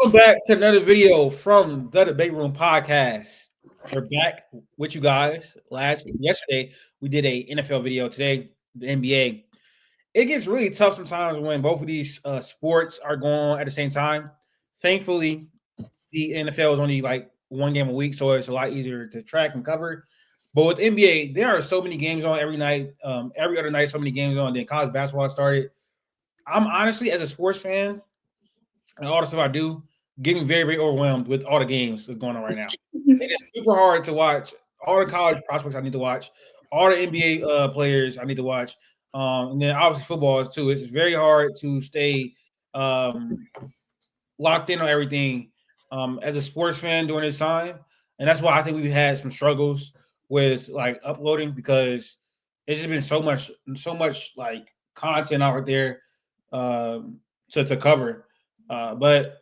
Welcome back to another video from the Debate Room podcast. We're back with you guys. Yesterday, we did a NFL video. Today, the NBA. It gets really tough sometimes when both of these sports are going on at the same time. Thankfully, the NFL is only like one game a week, so it's a lot easier to track and cover. But with NBA, there are so many games on every night. Every other night, so many games on. Then college basketball started. I'm honestly, as a sports fan, and all the stuff I do, getting very, very overwhelmed with all the games that's going on right now. It is super hard to watch all the college prospects I need to watch, all the NBA players I need to watch, and then obviously football too. It's very hard to stay um, locked in on everything as a sports fan during this time, and that's why I think we've had some struggles with like uploading because it's just been so much like content out there to cover. But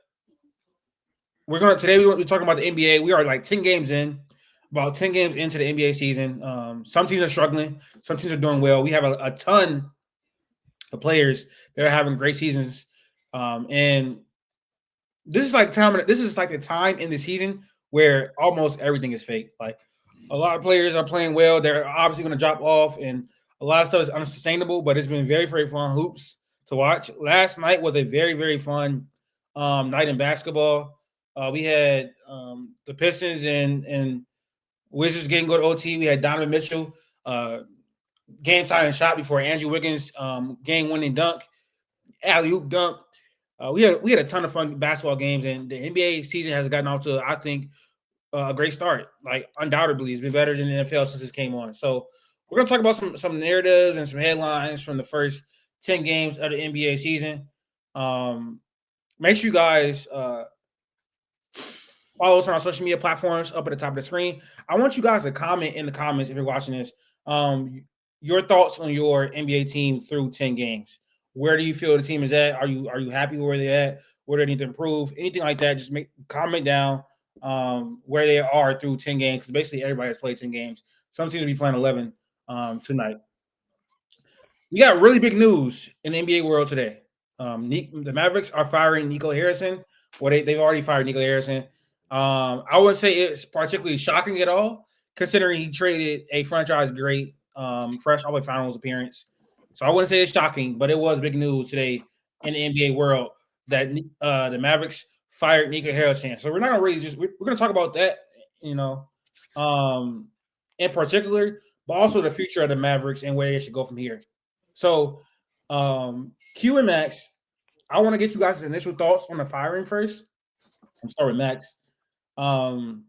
we're talking about the NBA. We are like 10 games in, about 10 games into the NBA season. Some teams are struggling, some teams are doing well. We have a ton of players that are having great seasons. And this is like the time in the season where almost everything is fake. Like a lot of players are playing well, they're obviously going to drop off, and a lot of stuff is unsustainable. But it's been very, very fun hoops to watch. Last night was a very, very fun night in basketball. We had the Pistons and Wizards getting good OT. We had Donovan Mitchell game tying shot before Andrew Wiggins game winning dunk, alley oop dunk. We had a ton of fun basketball games, and the NBA season has gotten off to, I think, a great start. Like undoubtedly, it's been better than the NFL since this came on. So we're gonna talk about some narratives and some headlines from the first 10 games of the NBA season. Make sure you guys follow us on our social media platforms up at the top of the screen. I want you guys to comment in the comments if you're watching this. Your thoughts on your NBA team through 10 games. Where do you feel the team is at? Are you happy where they're at? Where they need to improve? Anything like that, just comment down where they are through 10 games, because basically everybody has played 10 games. Some teams will be playing 11 tonight. We got really big news in the NBA world today. The Mavericks are firing Nico Harrison. Well, they've already fired Nico Harrison. I wouldn't say it's particularly shocking at all, considering he traded a franchise great fresh off a finals appearance. So I wouldn't say it's shocking, but it was big news today in the NBA world that the Mavericks fired Nico Harrison. So we're not gonna really we're gonna talk about that, you know, in particular, but also the future of the Mavericks and where they should go from here. So Q and Max, I want to get you guys' initial thoughts on the firing first. I'm starting with Max. Do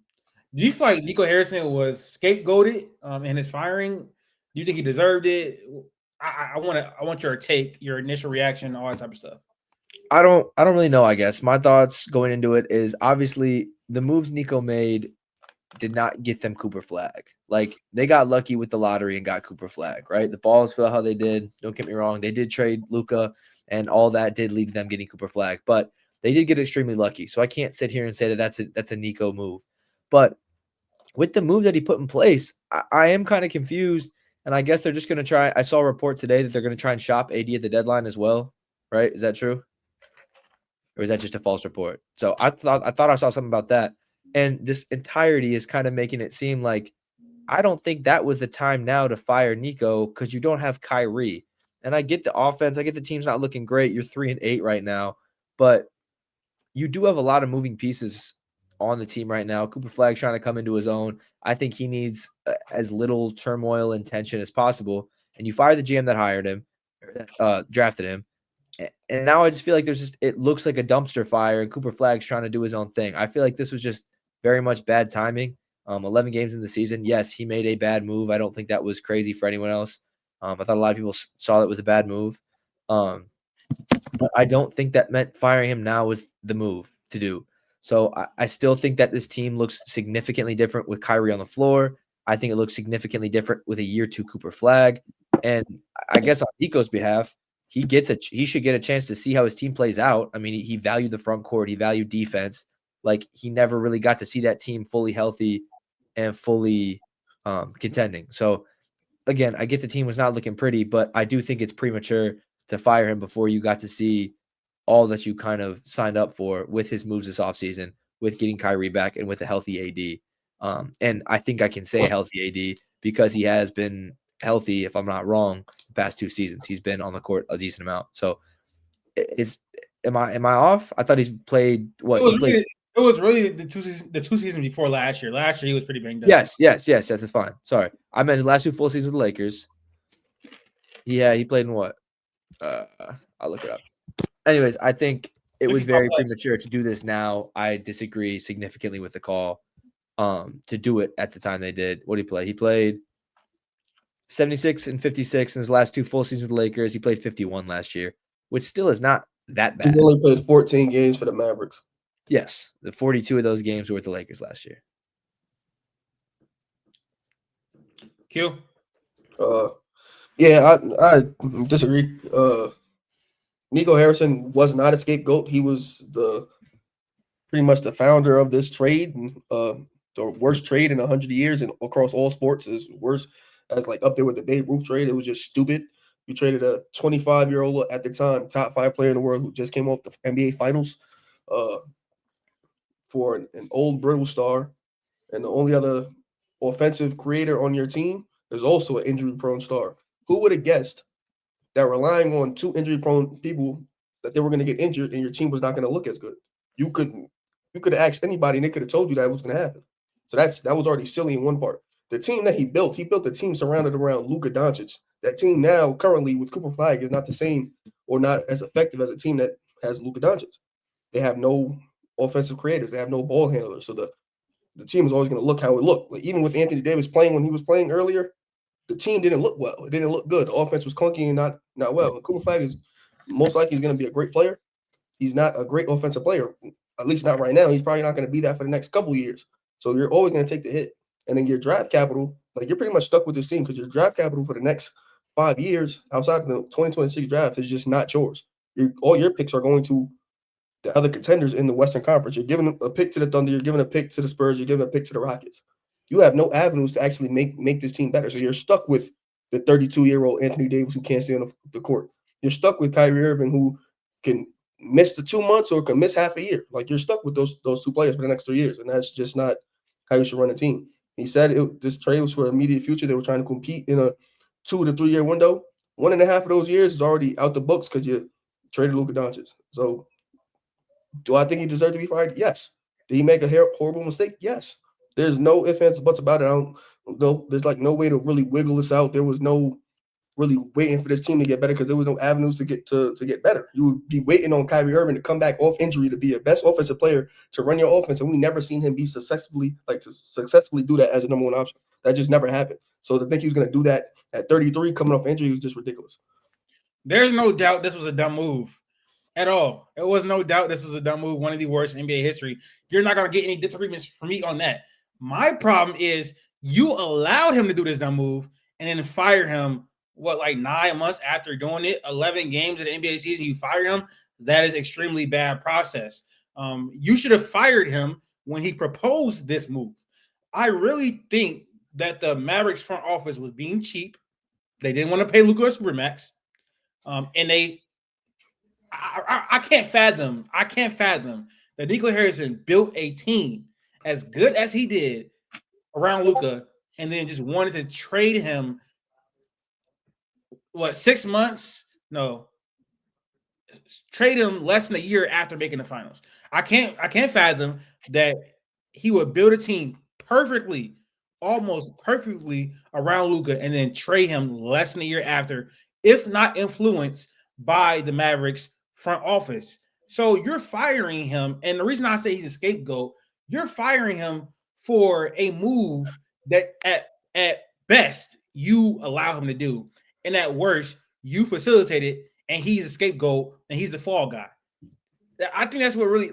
you feel like Nico Harrison was scapegoated in his firing? Do you think he deserved it? I want your take, your initial reaction, all that type of stuff. I don't really know, I guess. My thoughts going into it is obviously the moves Nico made did not get them Cooper Flag. Like they got lucky with the lottery and got Cooper Flag, right? The balls fell how they did. Don't get me wrong. They did trade Luka and all that did lead to them getting Cooper Flag, but they did get extremely lucky. So I can't sit here and say that that's a Nico move. But with the move that he put in place, I am kind of confused. And I guess they're just going to try. I saw a report today that they're going to try and shop AD at the deadline as well, right? Is that true? Or is that just a false report? So I thought I saw something about that. And this entirety is kind of making it seem like I don't think that was the time now to fire Nico because you don't have Kyrie. And I get the offense. I get the team's not looking great. You're 3-8 right now. But you do have a lot of moving pieces on the team right now. Cooper Flag's trying to come into his own. I think he needs as little turmoil and tension as possible. And you fire the GM that hired him, drafted him. And now I just feel like it looks like a dumpster fire and Cooper Flag's trying to do his own thing. I feel like this was just very much bad timing. 11 games in the season. Yes, he made a bad move. I don't think that was crazy for anyone else. I thought a lot of people saw that was a bad move. But I don't think that meant firing him now was the move to do. So I still think that this team looks significantly different with Kyrie on the floor. I think it looks significantly different with a year two Cooper Flag. And I guess on Nico's behalf, he should get a chance to see how his team plays out. I mean, he valued the front court. He valued defense. Like he never really got to see that team fully healthy and fully contending. So again, I get the team was not looking pretty, but I do think it's premature to fire him before you got to see all that you kind of signed up for with his moves this offseason, with getting Kyrie back and with a healthy AD. And I think I can say a healthy AD because he has been healthy, if I'm not wrong, the past 2 seasons. He's been on the court a decent amount. So am I off? I thought he's played what? It was really the two seasons before last year. Last year he was pretty banged up. Yes, that's fine. Sorry. I meant his last 2 full seasons with the Lakers. Yeah, he played in what? I'll look it up. Anyways, I think it was very premature to do this now. I disagree significantly with the call to do it at the time they did. What did he play? He played 76 and 56 in his last 2 full seasons with the Lakers. He played 51 last year, which still is not that bad. He's only played 14 games for the Mavericks. Yes, the 42 of those games were with the Lakers last year. Q? Yeah, I disagree. Nico Harrison was not a scapegoat. He was pretty much the founder of this trade. The worst trade in 100 years and across all sports is worse, as like up there with the Babe Ruth trade. It was just stupid. You traded a 25-year-old at the time, top 5 player in the world who just came off the NBA Finals for an old brittle star, and the only other offensive creator on your team is also an injury-prone star. Who would have guessed that relying on 2 injury-prone people that they were going to get injured and your team was not going to look as good? You could have asked anybody and they could have told you that was going to happen. So that was already silly in one part. The team that he built a team surrounded around Luka Doncic. That team now currently with Cooper Flag is not the same or not as effective as a team that has Luka Doncic. They have no offensive creators. They have no ball handlers. So the team is always going to look how it looked. Like even with Anthony Davis playing when he was playing earlier, the team didn't look well. It didn't look good. The offense was clunky and not well. And Cooper Flag is most likely going to be a great player. He's not a great offensive player, at least not right now. He's probably not going to be that for the next couple of years. So you're always going to take the hit. And then your draft capital, like you're pretty much stuck with this team because your draft capital for the next 5 years outside of the 2026 draft is just not yours. All your picks are going to the other contenders in the Western Conference. You're giving a pick to the Thunder. You're giving a pick to the Spurs. You're giving a pick to the Rockets. You have no avenues to actually make this team better. So you're stuck with the 32-year-old Anthony Davis who can't stay on the court. You're stuck with Kyrie Irving who can miss the 2 months or can miss half a year. Like you're stuck with those 2 players for the next 3 years, and that's just not how you should run a team. He said this trade was for immediate future. They were trying to compete in a 2 to 3 year window. 1.5 of those years is already out the books because you traded Luka Doncic. So do I think he deserved to be fired? Yes. Did he make a horrible mistake? Yes. There's no ifs, ands, buts about it. There's like no way to really wiggle this out. There was no really waiting for this team to get better because there was no avenues to get better. You would be waiting on Kyrie Irving to come back off injury to be your best offensive player to run your offense, and we never seen him be successfully do that as a number 1 option. That just never happened. So to think he was going to do that at 33 coming off injury was just ridiculous. There's no doubt this was a dumb move at all. It was no doubt this was a dumb move, one of the worst in NBA history. You're not going to get any disagreements from me on that. My problem is you allowed him to do this dumb move and then fire him, 9 months after doing it, 11 games of the NBA season, you fire him. That is extremely bad process. You should have fired him when he proposed this move. I really think that the Mavericks front office was being cheap. They didn't want to pay Luka a Supermax. And I can't fathom that Nico Harrison built a team as good as he did around Luka and then just wanted to trade him 6 months? No. Trade him less than a year after making the finals. I can't fathom that he would build a team perfectly, almost perfectly around Luka and then trade him less than a year after, if not influenced by the Mavericks front office. So you're firing him, and the reason I say he's a scapegoat, you're firing him for a move that at best you allow him to do, and at worst you facilitate it, and he's a scapegoat and he's the fall guy. I think that's what really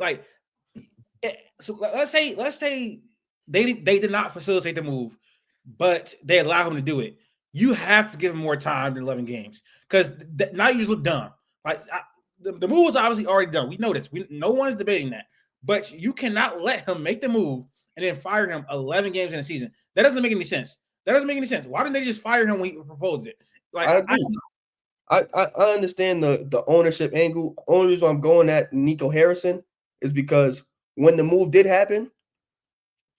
So let's say they did not facilitate the move, but they allow him to do it. You have to give him more time than 11 games because now you just look dumb. The move was obviously already done. We know this. No one is debating that. But you cannot let him make the move and then fire him 11 games in a season. That doesn't make any sense. Why didn't they just fire him when he proposed it? I agree. I understand the ownership angle. Only reason I'm going at Nico Harrison is because when the move did happen,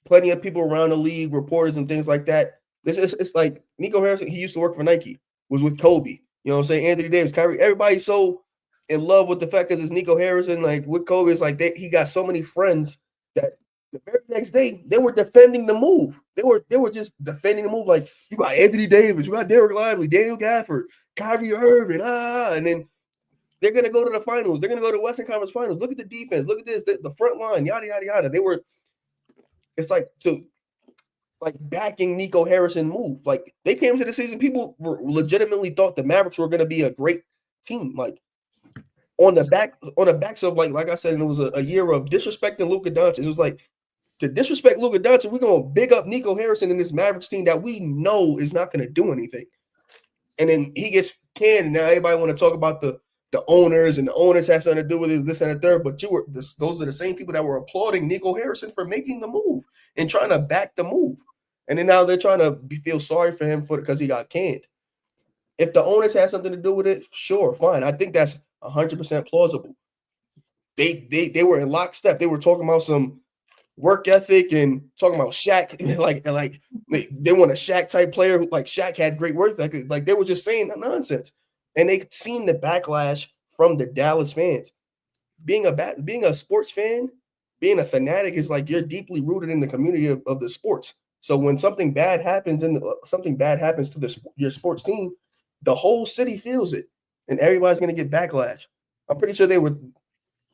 plenty of people around the league, reporters and things like that. It's like Nico Harrison. He used to work for Nike. Was with Kobe. You know what I'm saying? Anthony Davis, Kyrie. Everybody's so in love with the fact that it's Nico Harrison. Like with Kobe, it's like he got so many friends that the very next day they were defending the move. They were just defending the move. Like you got Anthony Davis, you got Derek Lively, Daniel Gafford, Kyrie Irving, and then they're gonna go to the finals. They're gonna go to the Western Conference Finals. Look at the defense. Look at this, the front line, yada yada yada. They were. It's like backing Nico Harrison move. Like they came to the season, people legitimately thought the Mavericks were going to be a great team. Like on the backs of like I said, and it was a year of disrespecting Luka Doncic. It was like to disrespect Luka Doncic, we're going to big up Nico Harrison in this Mavericks team that we know is not going to do anything. And then he gets canned, and now everybody want to talk about the owners, and the owners has something to do with it, this and the third. But those are the same people that were applauding Nico Harrison for making the move and trying to back the move. And then now they're trying to feel sorry for him because he got canned. If the owners had something to do with it, sure, fine. I think that's 100% plausible. They were in lockstep. They were talking about some work ethic and talking about Shaq, like they want a Shaq type player. Like Shaq had great work ethic. Like they were just saying nonsense, and they seen the backlash from the Dallas fans. Being a sports fan, being a fanatic is like you're deeply rooted in the community of the sports. So when something bad happens to your sports team, the whole city feels it, and everybody's gonna get backlash. I'm pretty sure they were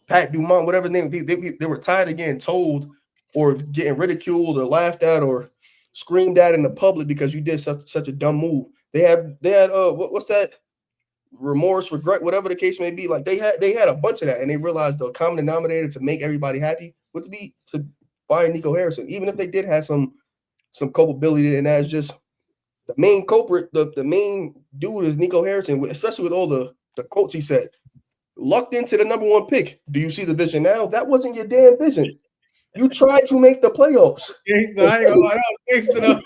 Pat Dumont, whatever name, they were tired of getting told or getting ridiculed or laughed at or screamed at in the public because you did such a dumb move. They had what's that? Remorse, regret, whatever the case may be. Like they had a bunch of that, and they realized the common denominator to make everybody happy would be to fire Nico Harrison, even if they did have some culpability, and that's just the main culprit. The main dude is Nico Harrison, especially with all the quotes he said. Lucked into the number one pick. Do you see the vision now? That wasn't your damn vision. You tried to make the playoffs. You tried to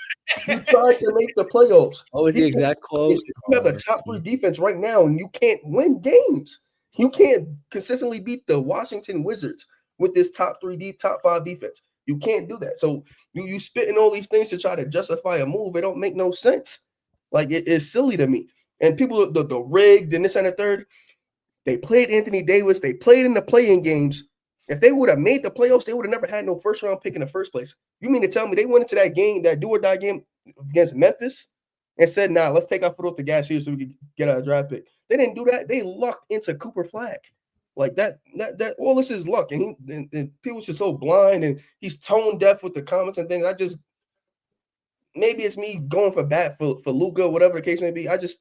make the playoffs. What was the exact quote? You have the top 3 defense right now, and you can't win games. You can't consistently beat the Washington Wizards with this top 5 defense. You can't do that. So you spitting all these things to try to justify a move. It don't make no sense. Like it is silly to me. And people, the rigged and this and the third. They played Anthony Davis. They played in the play-in games. If they would have made the playoffs, they would have never had no first-round pick in the first place. You mean to tell me they went into that game, that do-or-die game against Memphis, and said, nah, let's take our foot off the gas here so we can get our draft pick. They didn't do that. They lucked into Cooper Flag. Like that all this is luck. And people are just so blind, and he's tone deaf with the comments and things. Maybe it's me going for bat for Luka, whatever the case may be. This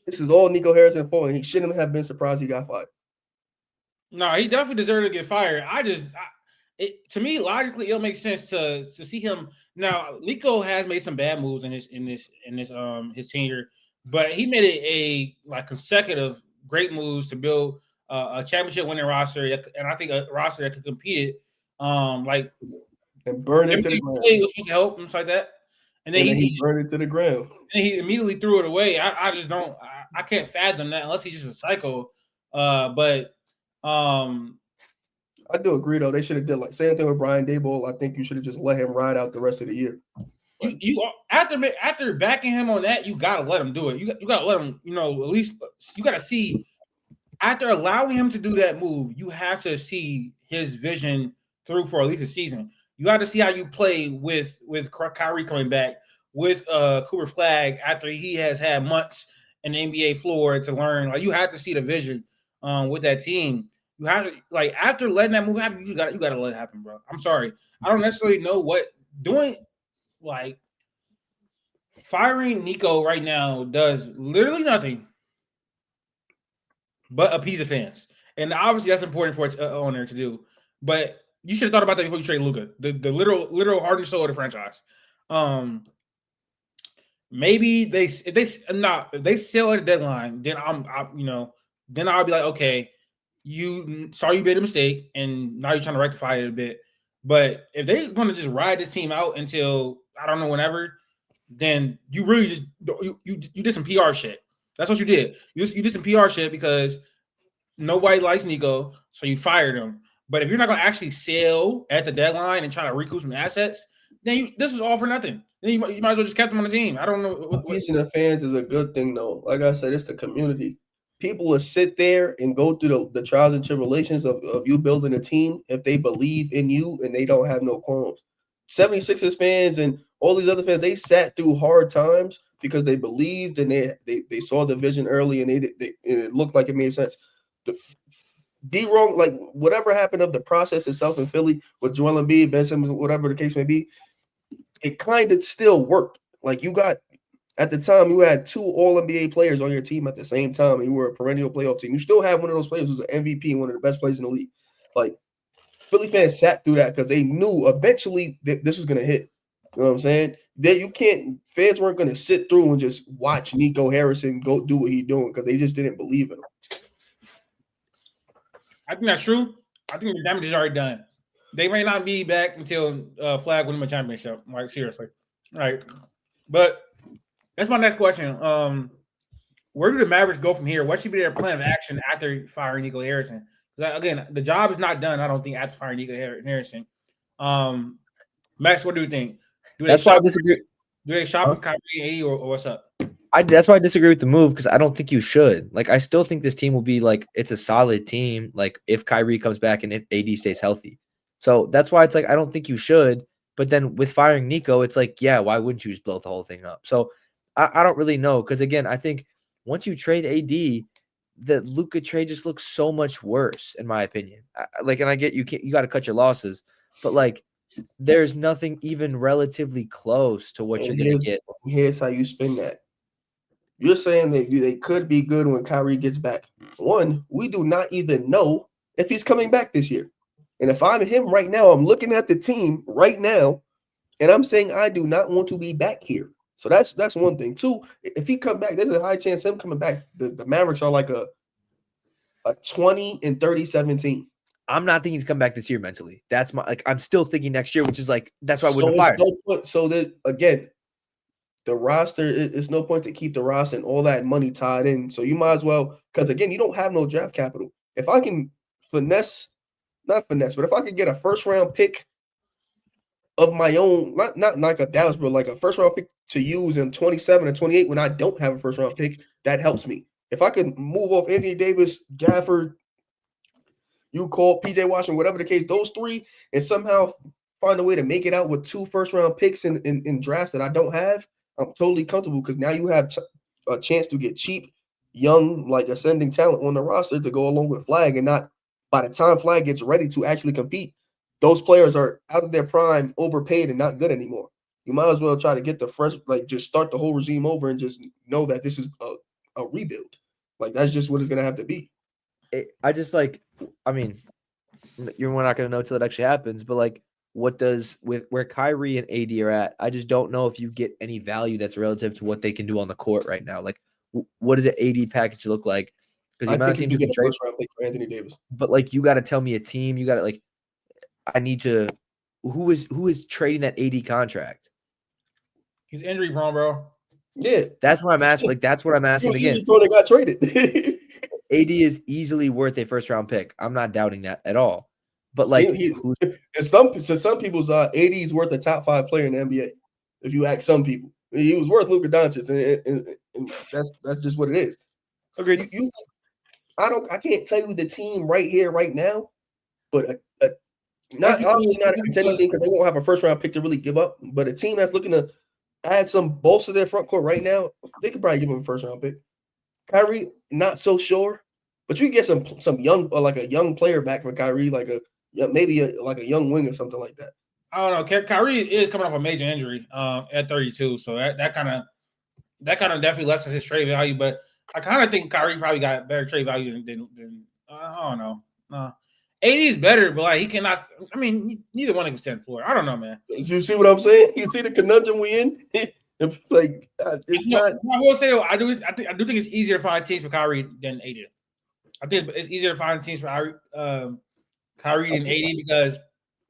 is all Nico Harrison for, and he shouldn't have been surprised he got fired. No, he definitely deserved to get fired. To me, logically, it'll make sense to see him. Now, Nico has made some bad moves in his tenure, but he made a consecutive great moves to build a championship winning roster, and I think a roster that could compete. And burn it to the ground. Was supposed to help him like that, and then he burned it to the ground. And he immediately threw it away. I just don't. I can't fathom that unless he's just a psycho. But I do agree though. They should have did same thing with Brian Daboll. I think you should have just let him ride out the rest of the year. You after backing him on that, you gotta let him do it. You gotta let him. At least you gotta see after allowing him to do that move. You have to see his vision through for at least a season. You got to see how you play with Kyrie coming back, with Cooper Flag after he has had months in the NBA floor to learn. You have to see the vision with that team. You have to after letting that move happen, you got to let it happen, bro. I'm sorry. I don't necessarily know what doing firing Nico right now does literally nothing but appease the fans. And obviously that's important for its owner to do. But you should have thought about that before you trade Luka, the literal heart and soul of the franchise. Maybe if they sell at a deadline, then then I'll be like, okay, you made a mistake, and now you're trying to rectify it a bit. But if they're going to just ride this team out until I don't know whenever, then you really just you did some PR shit. That's what you did. You did some PR shit because nobody likes Nico, so you fired him. But if you're not going to actually sell at the deadline and try to recoup some assets, then this is all for nothing. Then you might as well just kept him on the team. I don't know. Appeasing the fans is a good thing, though. Like I said, it's the community. People will sit there and go through the trials and tribulations of you building a team if they believe in you and they don't have no qualms. 76ers fans and all these other fans, they sat through hard times because they believed and they saw the vision early and it looked like it made sense. Be wrong, like whatever happened of the process itself in Philly with Joel Embiid, Ben Simmons, whatever the case may be, it kind of still worked. Like you got at the time, you had 2 All-NBA players on your team at the same time, and you were a perennial playoff team. You still have one of those players who's an MVP and one of the best players in the league. Like Philly fans sat through that because they knew eventually this was going to hit. You know what I'm saying? Fans weren't going to sit through and just watch Nico Harrison go do what he's doing because they just didn't believe in him. I think that's true. I think the damage is already done. They may not be back until Flag win the championship. Like seriously, right? But that's my next question. Where do the Mavericks go from here? What should be their plan of action after firing Nico Harrison? Again, the job is not done. I don't think after firing Nico Harrison. Max, what do you think? That's why I disagree. Do they shop with Kyrie and AD or what's up? That's why I disagree with the move because I don't think you should. Like, I still think this team will be like it's a solid team. Like, if Kyrie comes back and if AD stays healthy, so that's why it's like I don't think you should. But then with firing Nico, it's like, yeah, why wouldn't you just blow the whole thing up? So I don't really know because again, I think once you trade AD, the Luka trade just looks so much worse in my opinion. And I get you got to cut your losses, but like there's nothing even relatively close to what you're going to get. Here's how you spin that. You're saying that they could be good when Kyrie gets back. One, we do not even know if he's coming back this year. And if I'm him right now, I'm looking at the team right now, and I'm saying I do not want to be back here. So that's one thing. Two, if he come back, there's a high chance him coming back. The Mavericks are like a 20-37 team. I'm not thinking he's coming back this year mentally. That's I'm still thinking next year, which is like that's why I wouldn't fire. So that again, the roster it's no point to keep the roster and all that money tied in. So you might as well, because again, you don't have no draft capital. If I can not finesse, but if I could get a first round pick of my own, not like a Dallas, but like a first round pick to use in 27 and 28 when I don't have a first round pick, that helps me. If I could move off Anthony Davis, Gafford, you call PJ Washington, whatever the case, those 3, and somehow find a way to make it out with 2 first round picks in drafts that I don't have, I'm totally comfortable because now you have a chance to get cheap, young, like ascending talent on the roster to go along with Flag, and not by the time Flag gets ready to actually compete, those players are out of their prime, overpaid, and not good anymore. You might as well try to get the fresh, like just start the whole regime over and just know that this is a rebuild. Like that's just what it's gonna have to be. I mean, we're not gonna know until it actually happens, but like what does with where Kyrie and AD are at, I just don't know if you get any value that's relative to what they can do on the court right now. Like, what does an AD package look like? Because the amount of teams you get a first round pick for Anthony Davis. But like, you got to tell me a team. You got to like, I need to. Who is trading that AD contract? He's injury prone, bro. Yeah, that's what I'm asking. Like, that's what I'm asking again. He got traded. AD is easily worth a first round pick. I'm not doubting that at all. But like, to some people's AD is worth a top 5 player in the NBA. If you ask some people, he was worth Luka Doncic, and that's just what it is. Agreed. I can't tell you the team right here, right now, but not a contending team because they won't have a first round pick to really give up. But a team that's looking to add some bolster to their front court right now, they could probably give up a first round pick. Kyrie, not so sure, but you can get some young, like a young player back for Kyrie, like maybe a young wing or something like that. I don't know. Kyrie is coming off a major injury at 32, so that kind of definitely lessens his trade value. But I kind of think Kyrie probably got better trade value than I don't know. AD is better, but like he cannot. I mean, neither one can stand floor. I don't know, man. You see what I'm saying? You see the conundrum we in? It's not. I will say though, I do think it's easier to find teams for Kyrie than AD. I think it's easier to find teams for Kyrie than AD because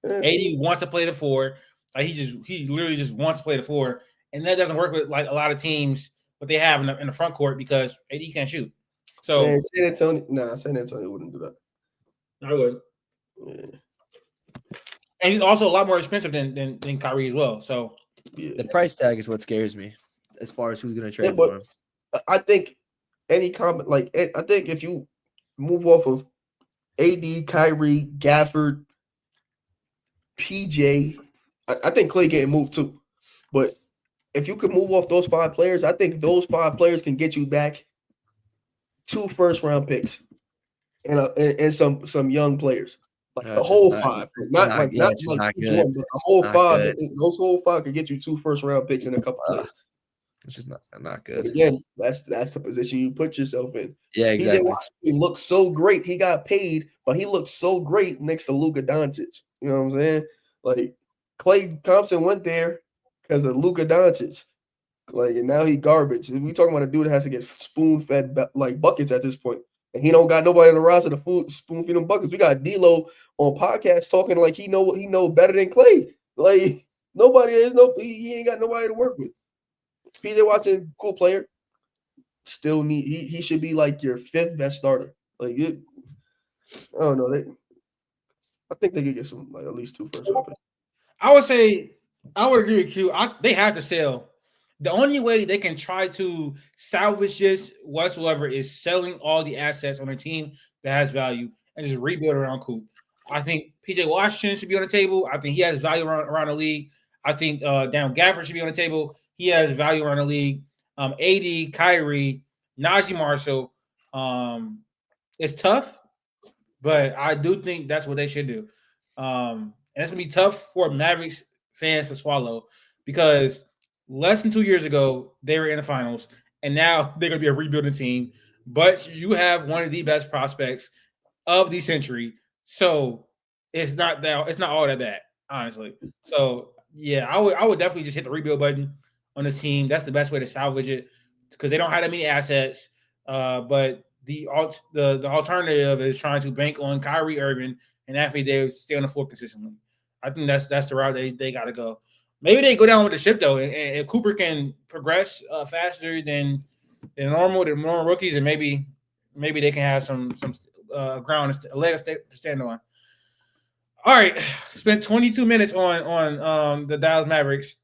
AD wants to play the 4. Like he literally just wants to play the 4, and that doesn't work with like a lot of teams what they have in the front court because AD can't shoot. So Man, San Antonio wouldn't do that. I would. Yeah. And he's also a lot more expensive than Kyrie as well. So Yeah. The price tag is what scares me as far as who's going to trade but for him. I think I think if you move off of AD, Kyrie, Gafford, PJ, I think Clay getting moved too. But if you could move off those 5 players, I think those 5 players can get you back 2 first-round picks and some young players. Like No, the it's just whole not 5. Not like it's each not one, good. but the whole Not 5. good. Those whole 5 could get you 2 first-round picks and a couple players. It's just not But good. again, that's the position you put yourself in. Yeah, PJ exactly. Washington looked so great. He got paid, but he looked so great next to Luka Doncic. You know what I'm saying? Like Klay Thompson went there because of Luka Doncic. Like, and now he garbage. We talking about a dude that has to get spoon-fed like buckets at this point. And he don't got nobody on the roster to spoon feed him buckets. We got D'Lo on podcast talking like he know better than Klay. Like he ain't got nobody to work with. PJ Washington, cool player. Still he should be like your 5th best starter. Like I don't know. I think they could get some like at least 2 first-round picks. I would say I would agree with Q. They have to sell. The only way they can try to salvage this whatsoever is selling all the assets on a team that has value and just rebuild around Coop. I think PJ Washington should be on the table. I think he has value around the league. I think Dan Gafford should be on the table. He has value around the league. AD, Kyrie, Najee Marshall. It's tough, but I do think that's what they should do. And it's gonna be tough for Mavericks fans to swallow because less than 2 years ago they were in the finals, and now they're gonna be a rebuilding team. But you have one of the best prospects of the century, so it's not all that bad, honestly. So yeah, I would definitely just hit the rebuild button on the team. That's the best way to salvage it because they don't have that many assets. But the alternative is trying to bank on Kyrie Irving and Anthony Davis stay on the floor consistently. I think that's the route they got to go. Maybe they go down with the ship though, and Cooper can progress faster than normal rookies, and maybe they can have some ground, a leg to stand on. All right, spent 22 minutes on the Dallas Mavericks.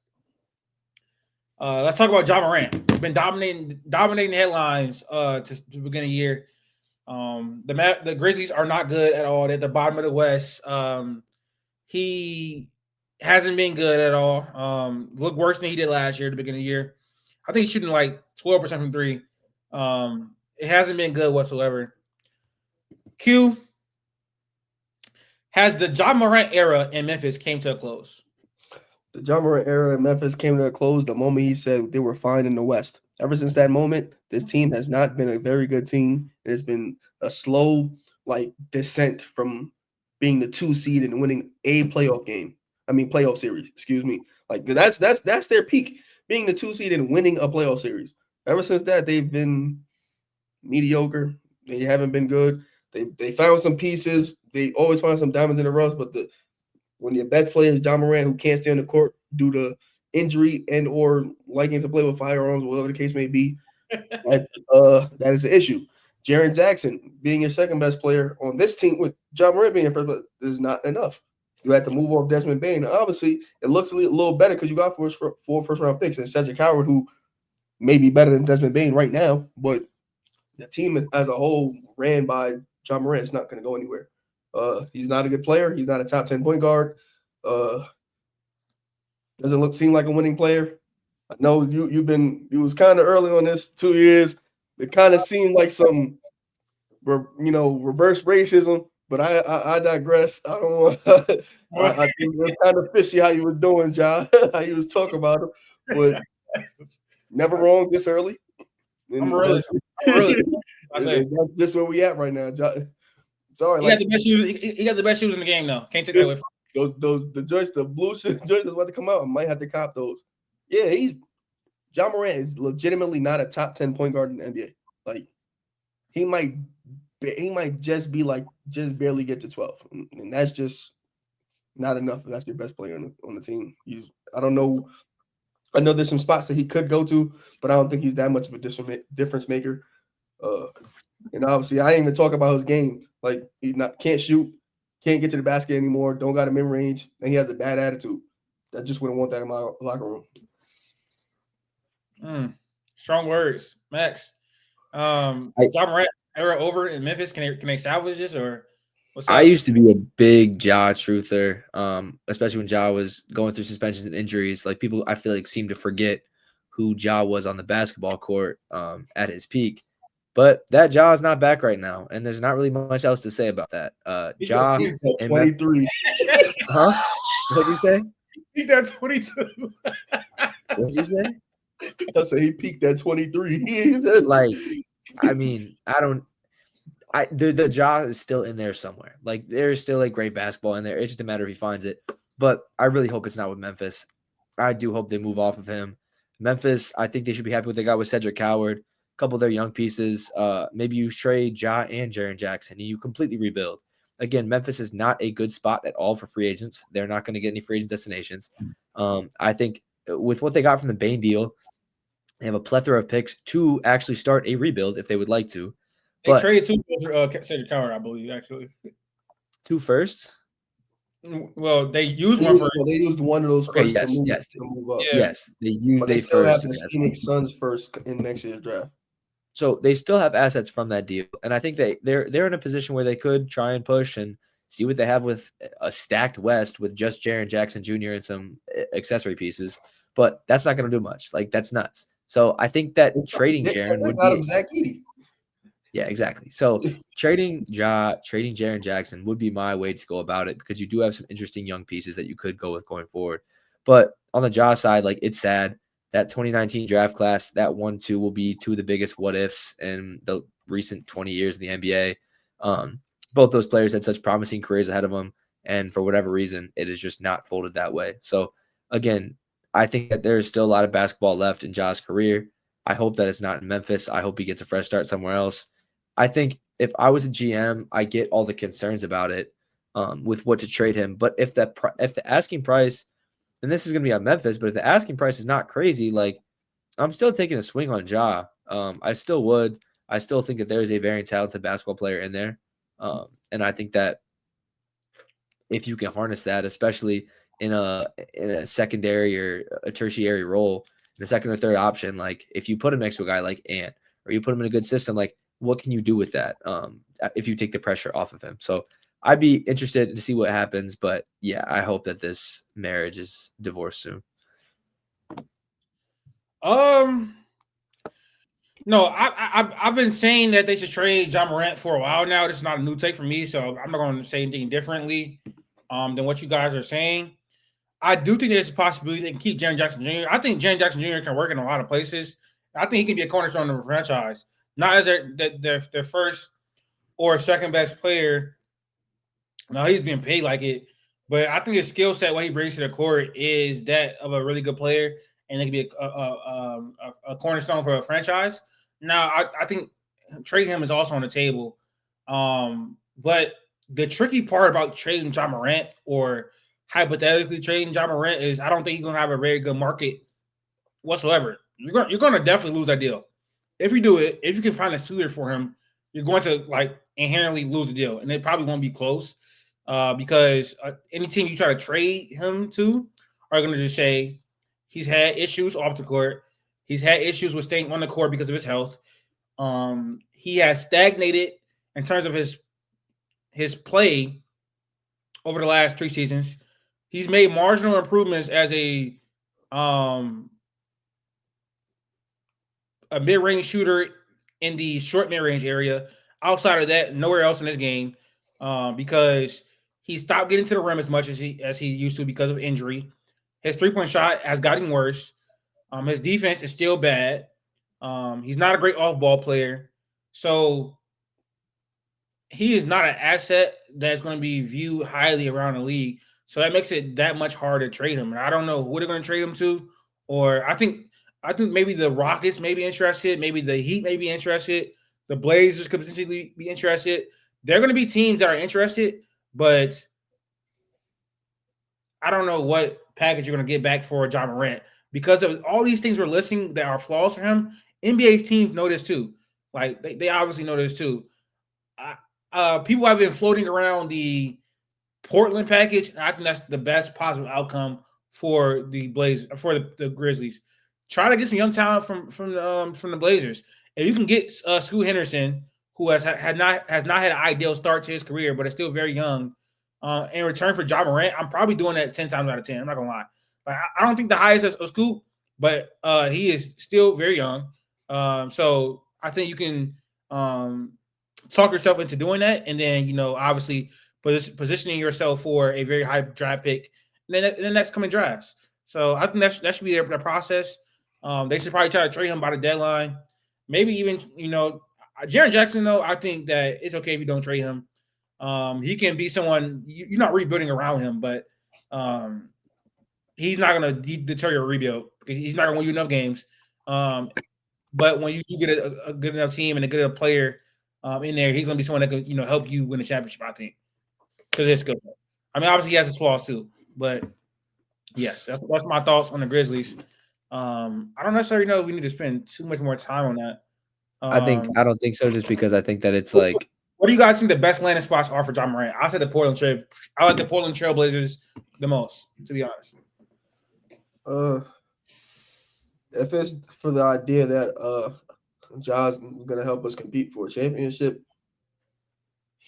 Let's talk about Ja Morant. Been dominating headlines to the beginning of the year. The Grizzlies are not good at all. They're at the bottom of the West. He hasn't been good at all. Looked worse than he did last year at the beginning of the year. I think he's shooting like 12% from 3. It hasn't been good whatsoever. Q, has the Ja Morant era in Memphis came to a close? The Ja Morant era in Memphis came to a close the moment he said they were fine in the West. Ever since that moment, this team has not been a very good team. It has been a slow descent from being the 2 seed and winning a playoff series. Excuse me. Like that's their peak, being the 2 seed and winning a playoff series. Ever since that, they've been mediocre. They haven't been good. They found some pieces. They always find some diamonds in the rough, but when your best player is Ja Morant, who can't stay on the court due to injury and or liking to play with firearms, whatever the case may be, that is an issue. Jaren Jackson being your second best player on this team with Ja Morant being your first, but is not enough. You had to move off Desmond Bane. Obviously, it looks a little better because you got 4 first-round picks and Cedric Howard, who may be better than Desmond Bane right now, but the team as a whole ran by Ja Morant is not going to go anywhere. He's not a good player. He's not a top 10 point guard. Doesn't seem like a winning player. I know you was kind of early on this 2 years. It kind of seemed like some, reverse racism. But I digress. I don't want. I think it was kind of fishy how you was doing, Ja. How you was talking about him, but never wrong this early. I'm really. That's just where we at right now, Ja. Sorry, he got the best shoes. He got the best shoes in the game, though. Can't take that away from him. The blue joints that's about to come out. I might have to cop those. Yeah, Ja Morant is legitimately not a top 10 point guard in the NBA. Like he might just be just barely get to 12, and that's just not enough. That's your best player on the team. I don't know I know there's some spots that he could go to, but I don't think he's that much of a difference maker. And obviously, I ain't even talk about his game. Like he can't shoot, can't get to the basket anymore, don't got a mid range, and he has a bad attitude. I just wouldn't want that in my locker room. Strong words, Max. Ja Morant era over in Memphis. Can they salvage this or what's up? I used to be a big Ja truther, especially when Ja was going through suspensions and injuries. Like people, I feel like seem to forget who Ja was on the basketball court at his peak. But that Ja is not back right now, and there's not really much else to say about that. Ja, he's at 23. Huh? What'd you say? He got 22. What'd you say? I said he peaked at 23. Like, I mean, the Ja is still in there somewhere. Like, there's still like great basketball in there. It's just a matter if he finds it. But I really hope it's not with Memphis. I do hope they move off of him. Memphis, I think they should be happy with what they got with Cedric Howard, a couple of their young pieces. Maybe you trade Ja and Jaren Jackson and you completely rebuild. Again, Memphis is not a good spot at all for free agents. They're not going to get any free agent destinations. I think with what they got from the Bain deal, they have a plethora of picks to actually start a rebuild if they would like to. They traded two Cedric Howard, I believe, actually. 2 firsts? Well, they used one first. They used one of those first to move up. Yes, they still first. have the Phoenix Suns first in next year's draft. So they still have assets from that deal, and I think they're in a position where they could try and push and see what they have with a stacked West with just Jaren Jackson Jr. and some accessory pieces. But that's not going to do much. Like that's nuts. So I think that trading Jaren would be Zach Edey. Yeah, exactly. So trading Jaren Jackson would be my way to go about it because you do have some interesting young pieces that you could go with going forward. But on the Ja side, like it's sad that 2019 draft class, that 1-2 will be two of the biggest what ifs in the recent 20 years in the NBA. Both those players had such promising careers ahead of them, and for whatever reason, it is just not folded that way. So again, I think that there is still a lot of basketball left in Ja's career. I hope that it's not in Memphis. I hope he gets a fresh start somewhere else. I think if I was a GM, I get all the concerns about it with what to trade him. But if the asking price, and this is going to be on Memphis, but if the asking price is not crazy, like I'm still taking a swing on Ja. I still would. I still think that there is a very talented basketball player in there. And I think that if you can harness that, especially in a secondary or a tertiary role, in a second or third option, like if you put him next to a guy like Ant or you put him in a good system, like what can you do with that if you take the pressure off of him? So I'd be interested to see what happens. But yeah, I hope that this marriage is divorced soon. No, I've been saying that they should trade Ja Morant for a while now. This is not a new take for me, so I'm not going to say anything differently than what you guys are saying. I do think there's a possibility they can keep Jaren Jackson Jr. I think Jaren Jackson Jr. can work in a lot of places. I think he can be a cornerstone of a franchise, not as their first or second best player. No, he's being paid like it, but I think his skill set, what he brings to the court, is that of a really good player, and it can be a cornerstone for a franchise. Now, I think trading him is also on the table, but the tricky part about trading Ja Morant or hypothetically trading Ja Morant is I don't think he's going to have a very good market whatsoever. You're going to definitely lose that deal. If you do it, if you can find a suitor for him, you're going to like inherently lose the deal, and it probably won't be close because any team you try to trade him to are going to just say he's had issues off the court. He's had issues with staying on the court because of his health. He has stagnated in terms of his play over the last 3 seasons. He's made marginal improvements as a mid-range shooter in the short mid-range area. Outside of that, nowhere else in this game because he stopped getting to the rim as much as he used to because of injury. His three-point shot has gotten worse. His defense is still bad. He's not a great off-ball player. So he is not an asset that's going to be viewed highly around the league. So that makes it that much harder to trade him. And I don't know who they're going to trade him to. Or I think maybe the Rockets may be interested. Maybe the Heat may be interested. The Blazers could potentially be interested. They're going to be teams that are interested, but I don't know what package you're going to get back for Ja Morant. because of all these things we're listing that are flaws for him. NBA's teams know this too. Like they obviously know this too. People have been floating around the Portland package, and I think that's the best possible outcome for the the Grizzlies. Try to get some young talent from the Blazers. And you can get Scoot Henderson, who has not had an ideal start to his career, but is still very young. In return for Ja Morant, I'm probably doing that 10 times out of 10. I'm not gonna lie. Like I don't think the highest is Scoot, but he is still very young. So I think you can talk yourself into doing that, and then obviously positioning yourself for a very high draft pick in the next coming drafts. So I think that should be their process. They should probably try to trade him by the deadline. Maybe even Jaren Jackson, though, I think that it's okay if you don't trade him. He can be someone you're not rebuilding around him, but he's not going to deter your rebuild because he's not going to win you enough games. But when you get a good enough team and a good enough player in there, he's going to be someone that can help you win the championship, I think, because it's good. I mean, obviously he has his flaws too, but yes, that's my thoughts on the Grizzlies. I don't necessarily know if we need to spend too much more time on that. I don't think so, just because I think that it's like. What do you guys think the best landing spots are for Ja Morant? I said the Portland Trail. I like the Portland Trail Blazers the most, to be honest. If it's for the idea that Ja's gonna help us compete for a championship,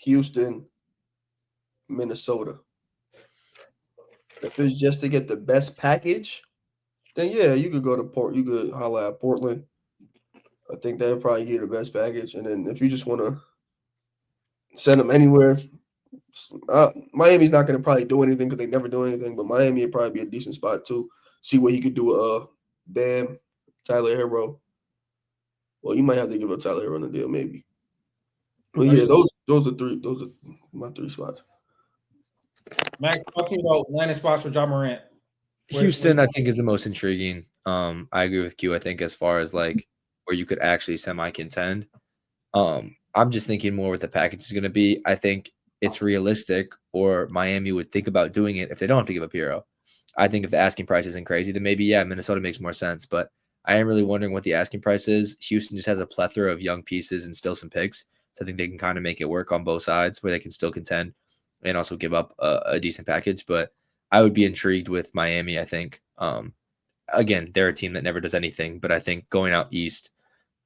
Houston, Minnesota. If it's just to get the best package, then yeah, you could go to Port. You could holla at Portland. I think they'll probably get the best package. And then if you just want to send them anywhere, Miami's not going to probably do anything because they never do anything. But Miami would probably be a decent spot to see what he could do. Bam, Tyler Hero. Well, you might have to give up Tyler Hero on the deal, maybe. But yeah, those are three. Those are my three spots. Max, talk to me about landing spots for Ja Morant. Houston, I think, is the most intriguing. I agree with Q. I think as far as like where you could actually semi-contend, I'm just thinking more what the package is going to be. I think it's realistic, or Miami would think about doing it if they don't have to give up Hero. I think if the asking price isn't crazy, then maybe, yeah, Minnesota makes more sense. But I am really wondering what the asking price is. Houston just has a plethora of young pieces and still some picks. So I think they can kind of make it work on both sides where they can still contend and also give up a decent package. But I would be intrigued with Miami, I think. Again, they're a team that never does anything. But I think going out east,